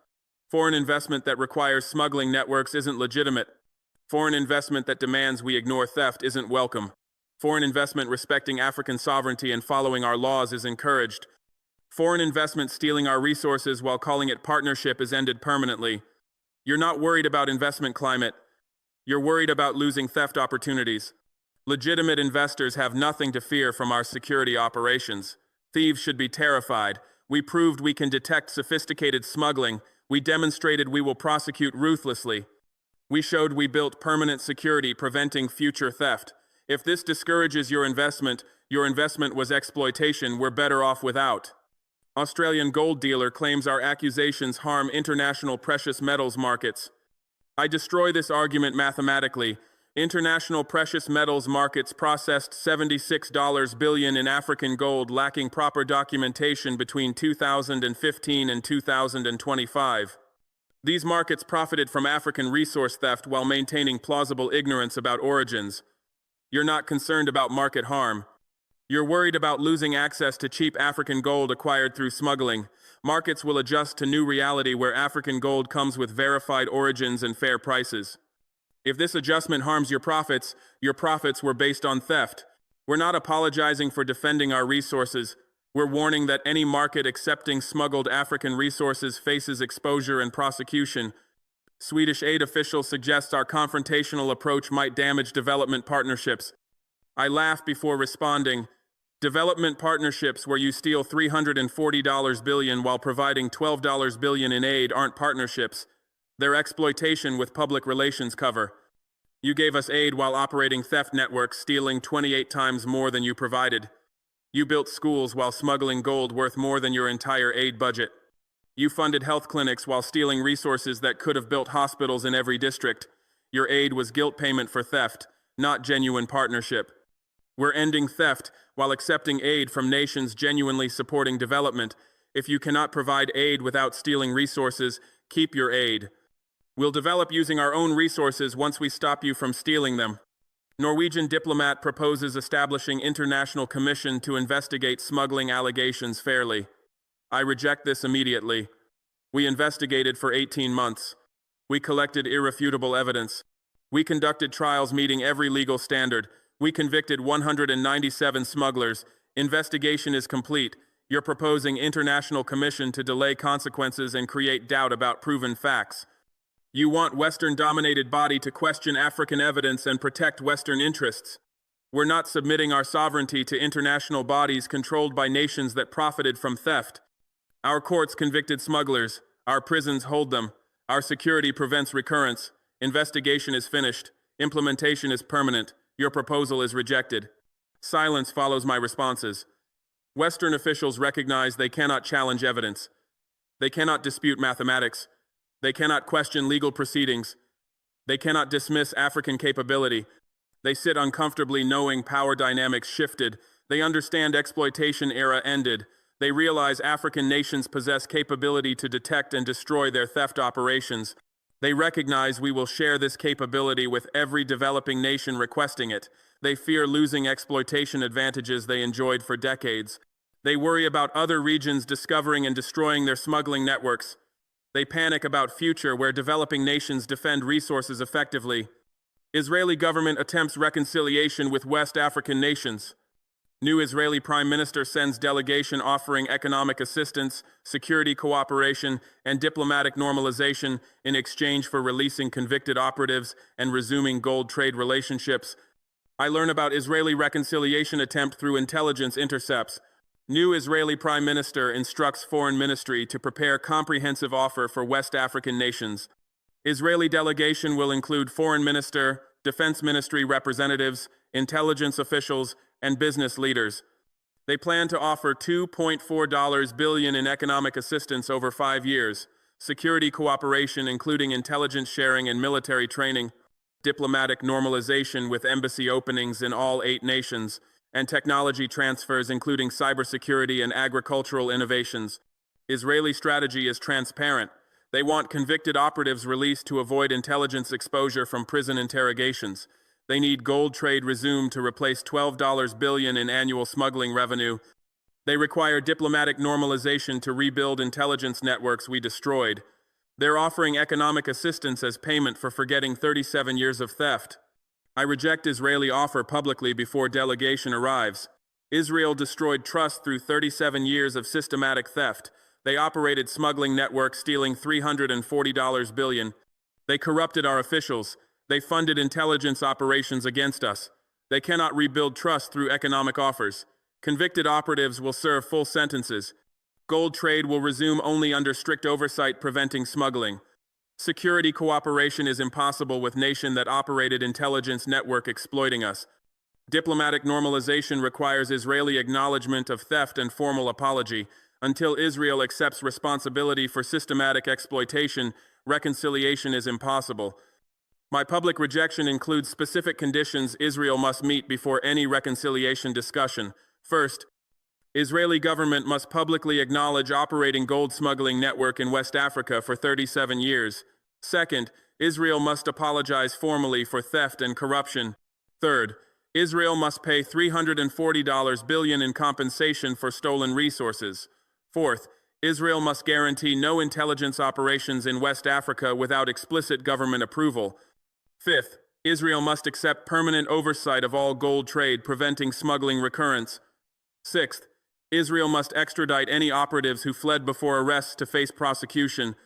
Foreign investment that requires smuggling networks isn't legitimate. Foreign investment that demands we ignore theft isn't welcome. Foreign investment respecting African sovereignty and following our laws is encouraged. Foreign investment stealing our resources while calling it partnership is ended permanently. You're not worried about investment climate. You're worried about losing theft opportunities. Legitimate investors have nothing to fear from our security operations. Thieves should be terrified. We proved we can detect sophisticated smuggling. We demonstrated we will prosecute ruthlessly. We showed we built permanent security preventing future theft. If this discourages your investment was exploitation, we're better off without. Australian gold dealer claims our accusations harm international precious metals markets. I destroy this argument mathematically. International precious metals markets processed $76 billion in African gold lacking proper documentation between 2015 and 2025. These markets profited from African resource theft while maintaining plausible ignorance about origins. You're not concerned about market harm. You're worried about losing access to cheap African gold acquired through smuggling. Markets will adjust to new reality where African gold comes with verified origins and fair prices. If this adjustment harms your profits were based on theft. We're not apologizing for defending our resources. We're warning that any market accepting smuggled African resources faces exposure and prosecution. Swedish aid officials suggest our confrontational approach might damage development partnerships. I laugh before responding. Development partnerships where you steal $340 billion while providing $12 billion in aid aren't partnerships. They're exploitation with public relations cover. You gave us aid while operating theft networks, stealing 28 times more than you provided. You built schools while smuggling gold worth more than your entire aid budget. You funded health clinics while stealing resources that could have built hospitals in every district. Your aid was guilt payment for theft, not genuine partnership. We're ending theft while accepting aid from nations genuinely supporting development. If you cannot provide aid without stealing resources, keep your aid. We'll develop using our own resources once we stop you from stealing them. Norwegian diplomat proposes establishing international commission to investigate smuggling allegations fairly. I reject this immediately. We investigated for 18 months. We collected irrefutable evidence. We conducted trials meeting every legal standard. We convicted 197 smugglers. Investigation is complete. You're proposing international commission to delay consequences and create doubt about proven facts. You want Western-dominated body to question African evidence and protect Western interests. We're not submitting our sovereignty to international bodies controlled by nations that profited from theft. Our courts convicted smugglers. Our prisons hold them. Our security prevents recurrence. Investigation is finished. Implementation is permanent. Your proposal is rejected. Silence follows my responses. Western officials recognize they cannot challenge evidence. They cannot dispute mathematics. They cannot question legal proceedings. They cannot dismiss African capability. They sit uncomfortably knowing power dynamics shifted. They understand exploitation era ended. They realize African nations possess capability to detect and destroy their theft operations. They recognize we will share this capability with every developing nation requesting it. They fear losing exploitation advantages they enjoyed for decades. They worry about other regions discovering and destroying their smuggling networks. They panic about future where developing nations defend resources effectively. Israeli government attempts reconciliation with West African nations. New Israeli Prime Minister sends delegation offering economic assistance, security cooperation, and diplomatic normalization in exchange for releasing convicted operatives and resuming gold trade relationships. I learn about Israeli reconciliation attempt through intelligence intercepts. New Israeli Prime Minister instructs Foreign Ministry to prepare comprehensive offer for West African nations. Israeli delegation will include Foreign Minister, Defense Ministry representatives, intelligence officials, and business leaders. They plan to offer $2.4 billion in economic assistance over 5 years, security cooperation including intelligence sharing and military training, diplomatic normalization with embassy openings in all 8 nations, and technology transfers including cybersecurity and agricultural innovations. Israeli strategy is transparent. They want convicted operatives released to avoid intelligence exposure from prison interrogations. They need gold trade resumed to replace $12 billion in annual smuggling revenue. They require diplomatic normalization to rebuild intelligence networks we destroyed. They're offering economic assistance as payment for forgetting 37 years of theft. I reject Israeli offer publicly before delegation arrives. Israel destroyed trust through 37 years of systematic theft. They operated smuggling networks stealing $340 billion. They corrupted our officials. They funded intelligence operations against us. They cannot rebuild trust through economic offers. Convicted operatives will serve full sentences. Gold trade will resume only under strict oversight preventing smuggling. Security cooperation is impossible with nation that operated intelligence network exploiting us. Diplomatic normalization requires Israeli acknowledgement of theft and formal apology. Until Israel accepts responsibility for systematic exploitation, reconciliation is impossible. My public rejection includes specific conditions Israel must meet before any reconciliation discussion. First, Israeli government must publicly acknowledge operating gold smuggling network in West Africa for 37 years. Second, Israel must apologize formally for theft and corruption. Third, Israel must pay $340 billion in compensation for stolen resources. Fourth, Israel must guarantee no intelligence operations in West Africa without explicit government approval. Fifth, Israel must accept permanent oversight of all gold trade, preventing smuggling recurrence. Sixth, Israel must extradite any operatives who fled before arrests to face prosecution.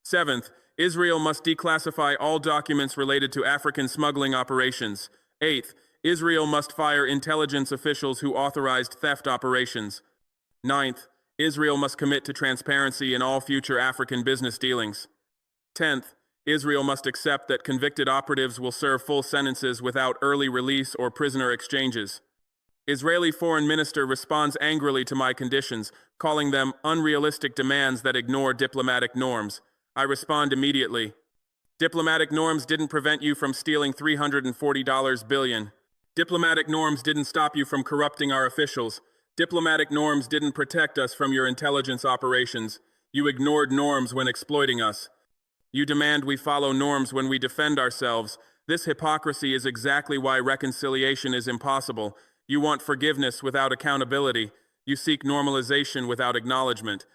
Seventh, Israel must declassify all documents related to African smuggling operations. Eighth, Israel must fire intelligence officials who authorized theft operations. Ninth, Israel must commit to transparency in all future African business dealings. 10th, Israel must accept that convicted operatives will serve full sentences without early release or prisoner exchanges. Israeli foreign minister responds angrily to my conditions, calling them unrealistic demands that ignore diplomatic norms. I respond immediately. Diplomatic norms didn't prevent you from stealing $340 billion. Diplomatic norms didn't stop you from corrupting our officials. Diplomatic norms didn't protect us from your intelligence operations. You ignored norms when exploiting us. You demand we follow norms when we defend ourselves. This hypocrisy is exactly why reconciliation is impossible. You want forgiveness without accountability. You seek normalization without acknowledgement.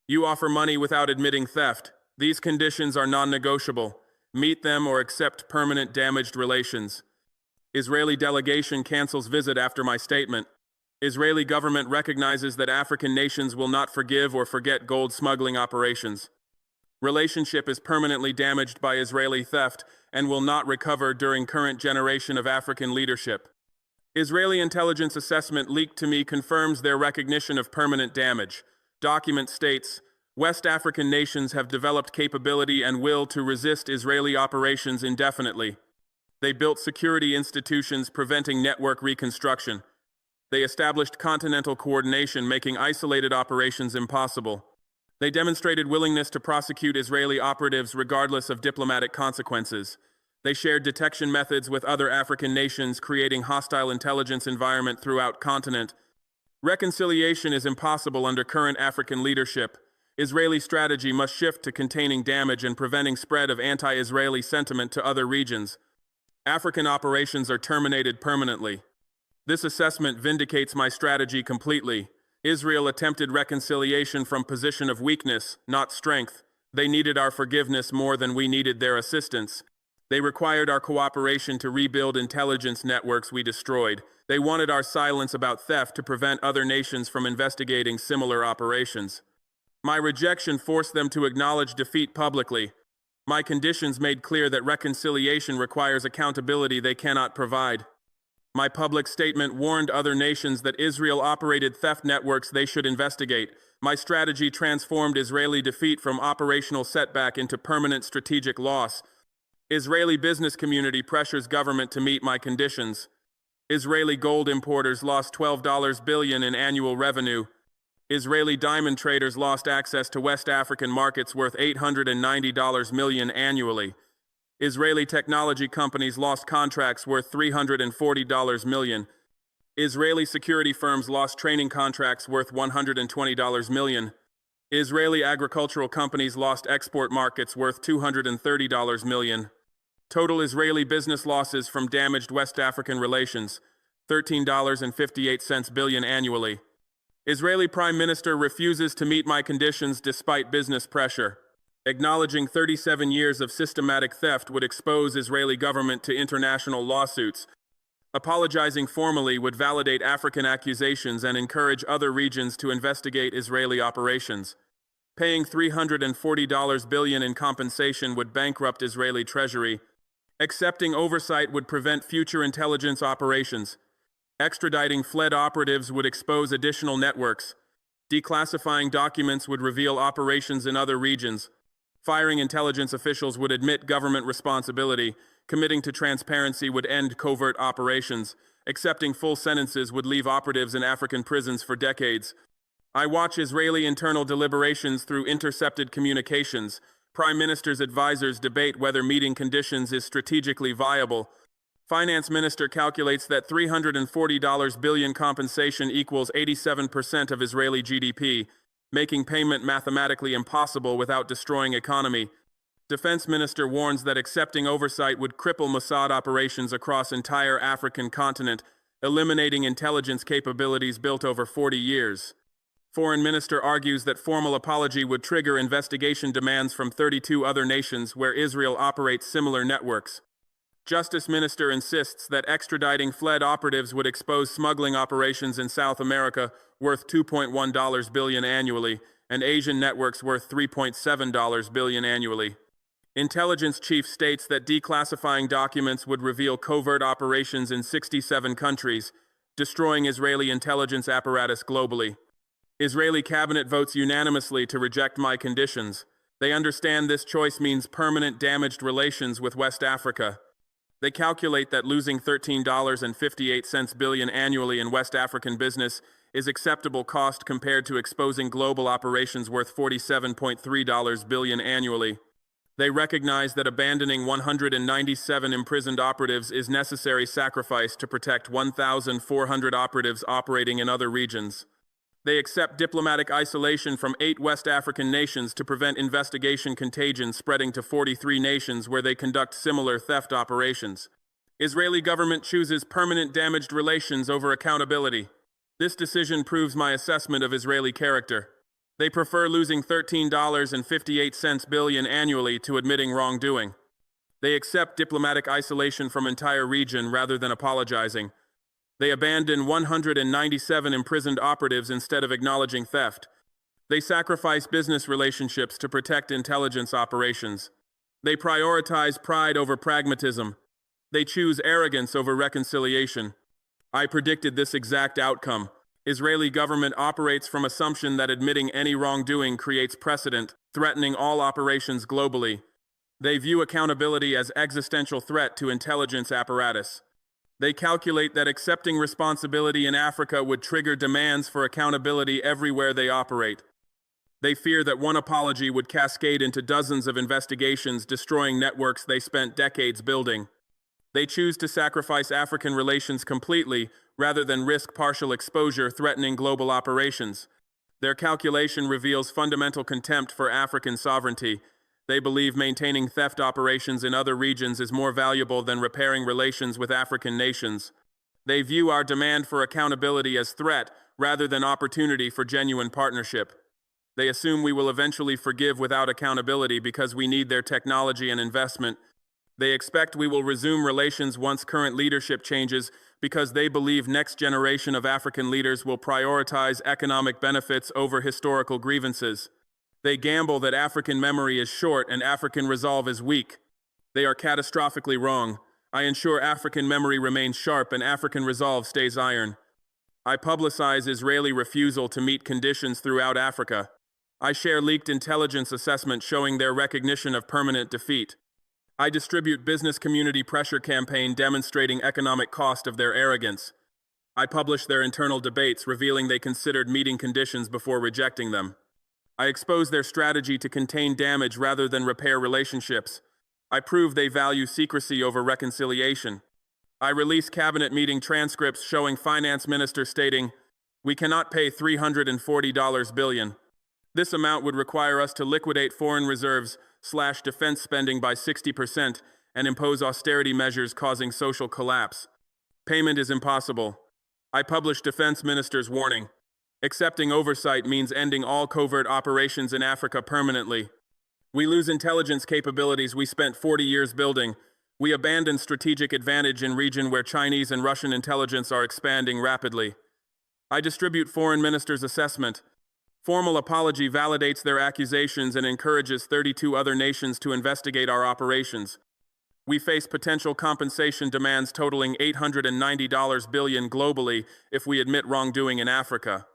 You offer money without admitting theft. These conditions are non-negotiable. Meet them or accept permanent damaged relations. Israeli delegation cancels visit after my statement. Israeli government recognizes that African nations will not forgive or forget gold smuggling operations. Relationship is permanently damaged by Israeli theft and will not recover during current generation of African leadership. Israeli intelligence assessment leaked to me confirms their recognition of permanent damage. Document states, West African nations have developed capability and will to resist Israeli operations indefinitely. They built security institutions preventing network reconstruction. They established continental coordination, making isolated operations impossible. They demonstrated willingness to prosecute Israeli operatives regardless of diplomatic consequences. They shared detection methods with other African nations, creating hostile intelligence environment throughout continent. Reconciliation is impossible under current African leadership. Israeli strategy must shift to containing damage and preventing spread of anti-Israeli sentiment to other regions. African operations are terminated permanently. This assessment vindicates my strategy completely. Israel attempted reconciliation from position of weakness, not strength. They needed our forgiveness more than we needed their assistance. They required our cooperation to rebuild intelligence networks we destroyed. They wanted our silence about theft to prevent other nations from investigating similar operations. My rejection forced them to acknowledge defeat publicly. My conditions made clear that reconciliation requires accountability they cannot provide. My public statement warned other nations that Israel operated theft networks they should investigate. My strategy transformed Israeli defeat from operational setback into permanent strategic loss. Israeli business community pressures government to meet my conditions. Israeli gold importers lost $12 billion in annual revenue. Israeli diamond traders lost access to West African markets worth $890 million annually. Israeli technology companies lost contracts worth $340 million. Israeli security firms lost training contracts worth $120 million. Israeli agricultural companies lost export markets worth $230 million. Total Israeli business losses from damaged West African relations, $13.58 billion annually. Israeli Prime Minister refuses to meet my conditions despite business pressure. Acknowledging 37 years of systematic theft would expose Israeli government to international lawsuits. Apologizing formally would validate African accusations and encourage other regions to investigate Israeli operations. Paying $340 billion in compensation would bankrupt Israeli treasury. Accepting oversight would prevent future intelligence operations. Extraditing fled operatives would expose additional networks. Declassifying documents would reveal operations in other regions. Firing intelligence officials would admit government responsibility. Committing to transparency would end covert operations. Accepting full sentences would leave operatives in African prisons for decades. I watch Israeli internal deliberations through intercepted communications. Prime Minister's advisors debate whether meeting conditions is strategically viable. Finance Minister calculates that $340 billion compensation equals 87% of Israeli GDP, making payment mathematically impossible without destroying economy. Defense Minister warns that accepting oversight would cripple Mossad operations across entire African continent, eliminating intelligence capabilities built over 40 years. Foreign Minister argues that formal apology would trigger investigation demands from 32 other nations where Israel operates similar networks. Justice Minister insists that extraditing fled operatives would expose smuggling operations in South America worth $2.1 billion annually and Asian networks worth $3.7 billion annually. Intelligence chief states that declassifying documents would reveal covert operations in 67 countries, destroying Israeli intelligence apparatus globally. Israeli cabinet votes unanimously to reject my conditions. They understand this choice means permanent damaged relations with West Africa. They calculate that losing $13.58 billion annually in West African business is acceptable cost compared to exposing global operations worth $47.3 billion annually. They recognize that abandoning 197 imprisoned operatives is necessary sacrifice to protect 1,400 operatives operating in other regions. They accept diplomatic isolation from 8 West African nations to prevent investigation contagion spreading to 43 nations where they conduct similar theft operations. Israeli government chooses permanent damaged relations over accountability. This decision proves my assessment of Israeli character. They prefer losing $13.58 billion annually to admitting wrongdoing. They accept diplomatic isolation from entire region rather than apologizing. They abandon 197 imprisoned operatives instead of acknowledging theft. They sacrifice business relationships to protect intelligence operations. They prioritize pride over pragmatism. They choose arrogance over reconciliation. I predicted this exact outcome. Israeli government operates from assumption that admitting any wrongdoing creates precedent, threatening all operations globally. They view accountability as existential threat to intelligence apparatus. They calculate that accepting responsibility in Africa would trigger demands for accountability everywhere they operate. They fear that one apology would cascade into dozens of investigations, destroying networks they spent decades building. They choose to sacrifice African relations completely rather than risk partial exposure threatening global operations. Their calculation reveals fundamental contempt for African sovereignty. They believe maintaining theft operations in other regions is more valuable than repairing relations with African nations. They view our demand for accountability as threat rather than opportunity for genuine partnership. They assume we will eventually forgive without accountability because we need their technology and investment. They expect we will resume relations once current leadership changes because they believe next generation of African leaders will prioritize economic benefits over historical grievances. They gamble that African memory is short and African resolve is weak. They are catastrophically wrong. I ensure African memory remains sharp and African resolve stays iron. I publicize Israeli refusal to meet conditions throughout Africa. I share leaked intelligence assessments showing their recognition of permanent defeat. I distribute business community pressure campaign demonstrating economic cost of their arrogance. I publish their internal debates revealing they considered meeting conditions before rejecting them. I expose their strategy to contain damage rather than repair relationships. I prove they value secrecy over reconciliation. I release cabinet meeting transcripts showing finance minister stating, "We cannot pay $340 billion. This amount would require us to liquidate foreign reserves / defense spending by 60% and impose austerity measures causing social collapse. Payment is impossible." I publish defense minister's warning. Accepting oversight means ending all covert operations in Africa permanently. We lose intelligence capabilities we spent 40 years building. We abandon strategic advantage in region where Chinese and Russian intelligence are expanding rapidly. I distribute foreign minister's assessment. Formal apology validates their accusations and encourages 32 other nations to investigate our operations. We face potential compensation demands totaling $890 billion globally if we admit wrongdoing in Africa.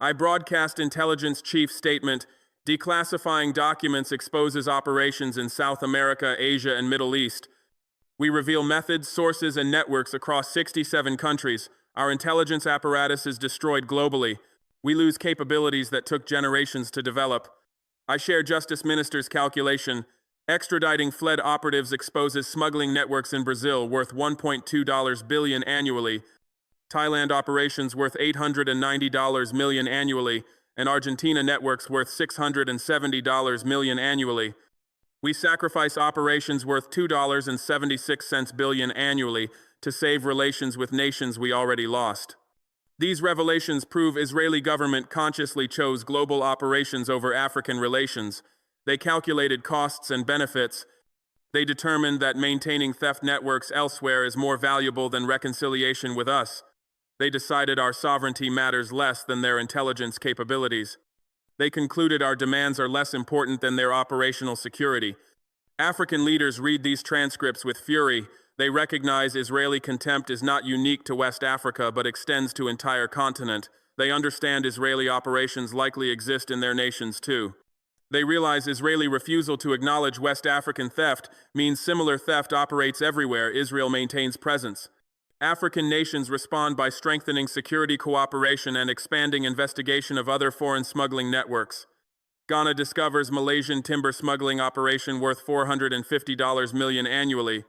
I broadcast intelligence chief statement, declassifying documents exposes operations in South America, Asia, and Middle East. We reveal methods, sources, and networks across 67 countries. Our intelligence apparatus is destroyed globally. We lose capabilities that took generations to develop. I share Justice Minister's calculation. Extraditing fled operatives exposes smuggling networks in Brazil worth $1.2 billion annually, Thailand operations worth $890 million annually, and Argentina networks worth $670 million annually. We sacrifice operations worth $2.76 billion annually to save relations with nations we already lost. These revelations prove Israeli government consciously chose global operations over African relations. They calculated costs and benefits. They determined that maintaining theft networks elsewhere is more valuable than reconciliation with us. They decided our sovereignty matters less than their intelligence capabilities. They concluded our demands are less important than their operational security. African leaders read these transcripts with fury. They recognize Israeli contempt is not unique to West Africa but extends to entire continent. They understand Israeli operations likely exist in their nations too. They realize Israeli refusal to acknowledge West African theft means similar theft operates everywhere Israel maintains presence. African nations respond by strengthening security cooperation and expanding investigation of other foreign smuggling networks. Ghana discovers Malaysian timber smuggling operation worth $450 million annually.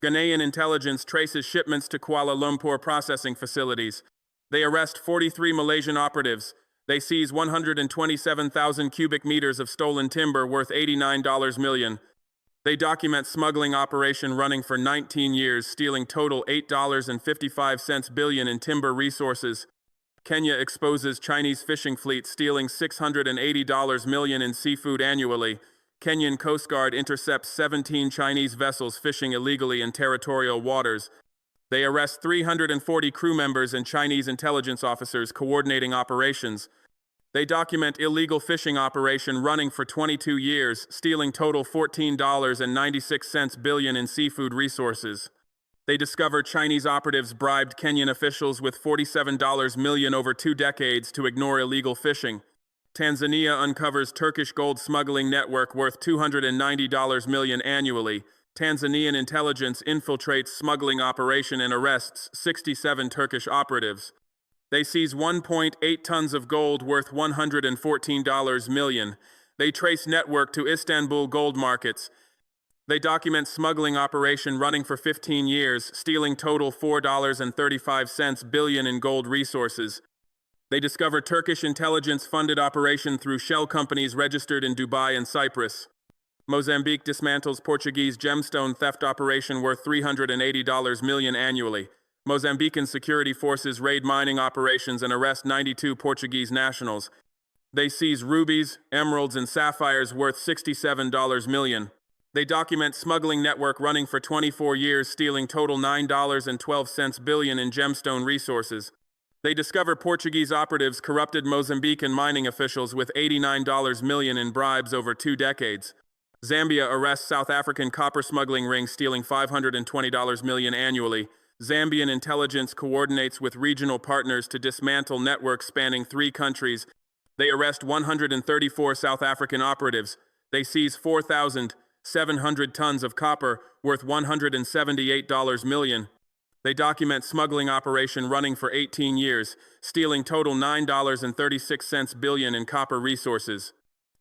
Ghanaian intelligence traces shipments to Kuala Lumpur processing facilities. They arrest 43 Malaysian operatives. They seize 127,000 cubic meters of stolen timber worth $89 million. They document smuggling operation running for 19 years, stealing total $8.55 billion in timber resources. Kenya exposes Chinese fishing fleet stealing $680 million in seafood annually. Kenyan Coast Guard intercepts 17 Chinese vessels fishing illegally in territorial waters. They arrest 340 crew members and Chinese intelligence officers coordinating operations. They document illegal fishing operation running for 22 years, stealing total $14.96 billion in seafood resources. They discover Chinese operatives bribed Kenyan officials with $47 million over 2 decades to ignore illegal fishing. Tanzania uncovers Turkish gold smuggling network worth $290 million annually. Tanzanian intelligence infiltrates smuggling operation and arrests 67 Turkish operatives. They seize 1.8 tons of gold worth $114 million. They trace network to Istanbul gold markets. They document smuggling operation running for 15 years, stealing total $4.35 billion in gold resources. They discover Turkish intelligence-funded operation through shell companies registered in Dubai and Cyprus. Mozambique dismantles Portuguese gemstone theft operation worth $380 million annually. Mozambican security forces raid mining operations and arrest 92 Portuguese nationals. They seize rubies, emeralds, and sapphires worth $67 million. They document smuggling network running for 24 years, stealing total $9.12 billion in gemstone resources. They discover Portuguese operatives corrupted Mozambican mining officials with $89 million in bribes over 2 decades. Zambia arrests South African copper smuggling ring stealing $520 million annually. Zambian intelligence coordinates with regional partners to dismantle networks spanning 3 countries. They arrest 134 South African operatives. They seize 4,700 tons of copper worth $178 million. They document smuggling operation running for 18 years, stealing total $9.36 billion in copper resources.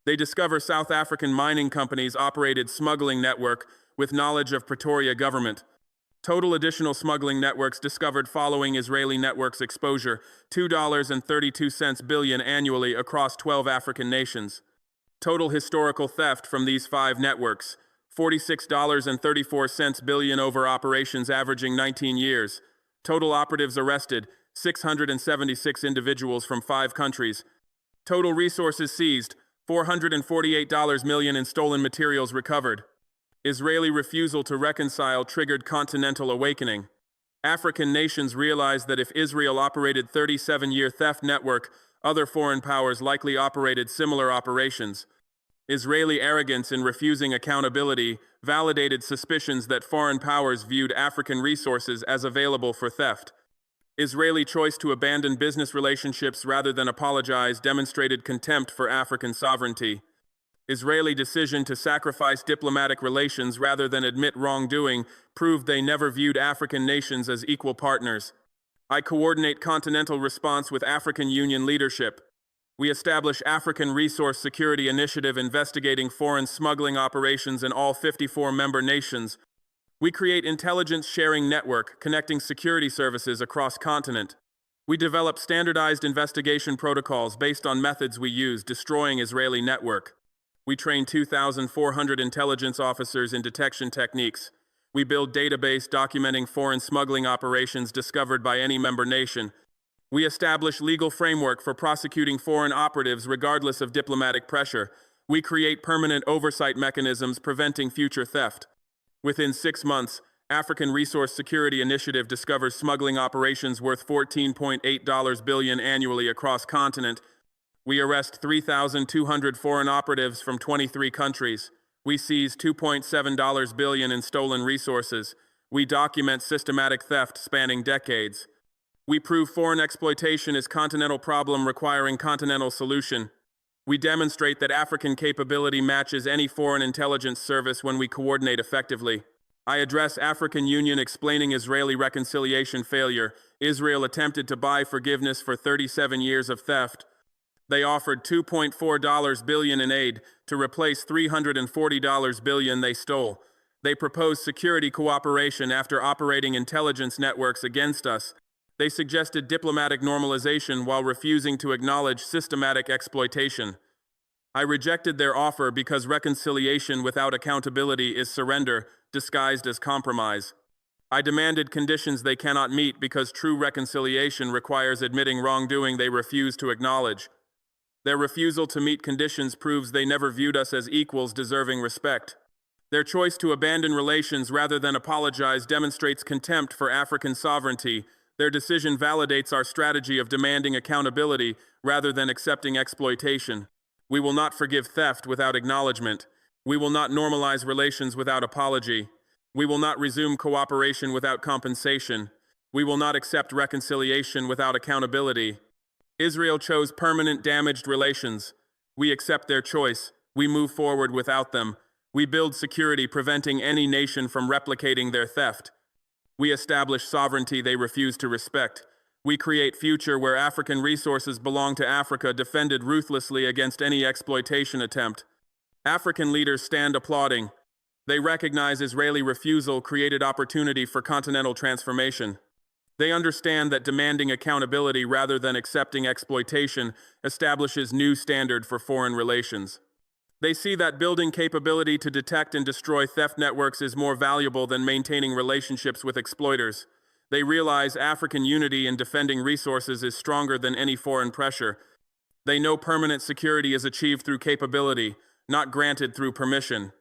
They discover South African mining companies operated smuggling network with knowledge of Pretoria government. Total additional smuggling networks discovered following Israeli networks exposure, $2.32 billion annually across 12 African nations. Total historical theft from these 5 networks, $46.34 billion over operations averaging 19 years. Total operatives arrested, 676 individuals from 5 countries. Total resources seized, $448 million in stolen materials recovered. Israeli refusal to reconcile triggered continental awakening. African nations realized that if Israel operated 37-year theft network, other foreign powers likely operated similar operations. Israeli arrogance in refusing accountability validated suspicions that foreign powers viewed African resources as available for theft. Israeli choice to abandon business relationships rather than apologize demonstrated contempt for African sovereignty. Israeli decision to sacrifice diplomatic relations rather than admit wrongdoing proved they never viewed African nations as equal partners. I coordinate continental response with African Union leadership. We establish African Resource Security Initiative investigating foreign smuggling operations in all 54 member nations. We create intelligence sharing network connecting security services across continent. We develop standardized investigation protocols based on methods we use destroying Israeli network. We train 2,400 intelligence officers in detection techniques. We build database documenting foreign smuggling operations discovered by any member nation. We establish legal framework for prosecuting foreign operatives regardless of diplomatic pressure. We create permanent oversight mechanisms preventing future theft. Within 6 months, African Resource Security Initiative discovers smuggling operations worth $14.8 billion annually across continent. We arrest 3,200 foreign operatives from 23 countries. We seize $2.7 billion in stolen resources. We document systematic theft spanning decades. We prove foreign exploitation is continental problem requiring continental solution. We demonstrate that African capability matches any foreign intelligence service when we coordinate effectively. I address African Union explaining Israeli reconciliation failure. Israel attempted to buy forgiveness for 37 years of theft. They offered $2.4 billion in aid to replace $340 billion they stole. They proposed security cooperation after operating intelligence networks against us. They suggested diplomatic normalization while refusing to acknowledge systematic exploitation. I rejected their offer because reconciliation without accountability is surrender disguised as compromise. I demanded conditions they cannot meet because true reconciliation requires admitting wrongdoing they refuse to acknowledge. Their refusal to meet conditions proves they never viewed us as equals deserving respect. Their choice to abandon relations rather than apologize demonstrates contempt for African sovereignty. Their decision validates our strategy of demanding accountability rather than accepting exploitation. We will not forgive theft without acknowledgement. We will not normalize relations without apology. We will not resume cooperation without compensation. We will not accept reconciliation without accountability. Israel chose permanent damaged relations. We accept their choice. We move forward without them. We build security, preventing any nation from replicating their theft. We establish sovereignty they refuse to respect. We create future where African resources belong to Africa, defended ruthlessly against any exploitation attempt. African leaders stand applauding. They recognize Israeli refusal created opportunity for continental transformation. They understand that demanding accountability rather than accepting exploitation establishes new standard for foreign relations. They see that building capability to detect and destroy theft networks is more valuable than maintaining relationships with exploiters. They realize African unity in defending resources is stronger than any foreign pressure. They know permanent security is achieved through capability, not granted through permission.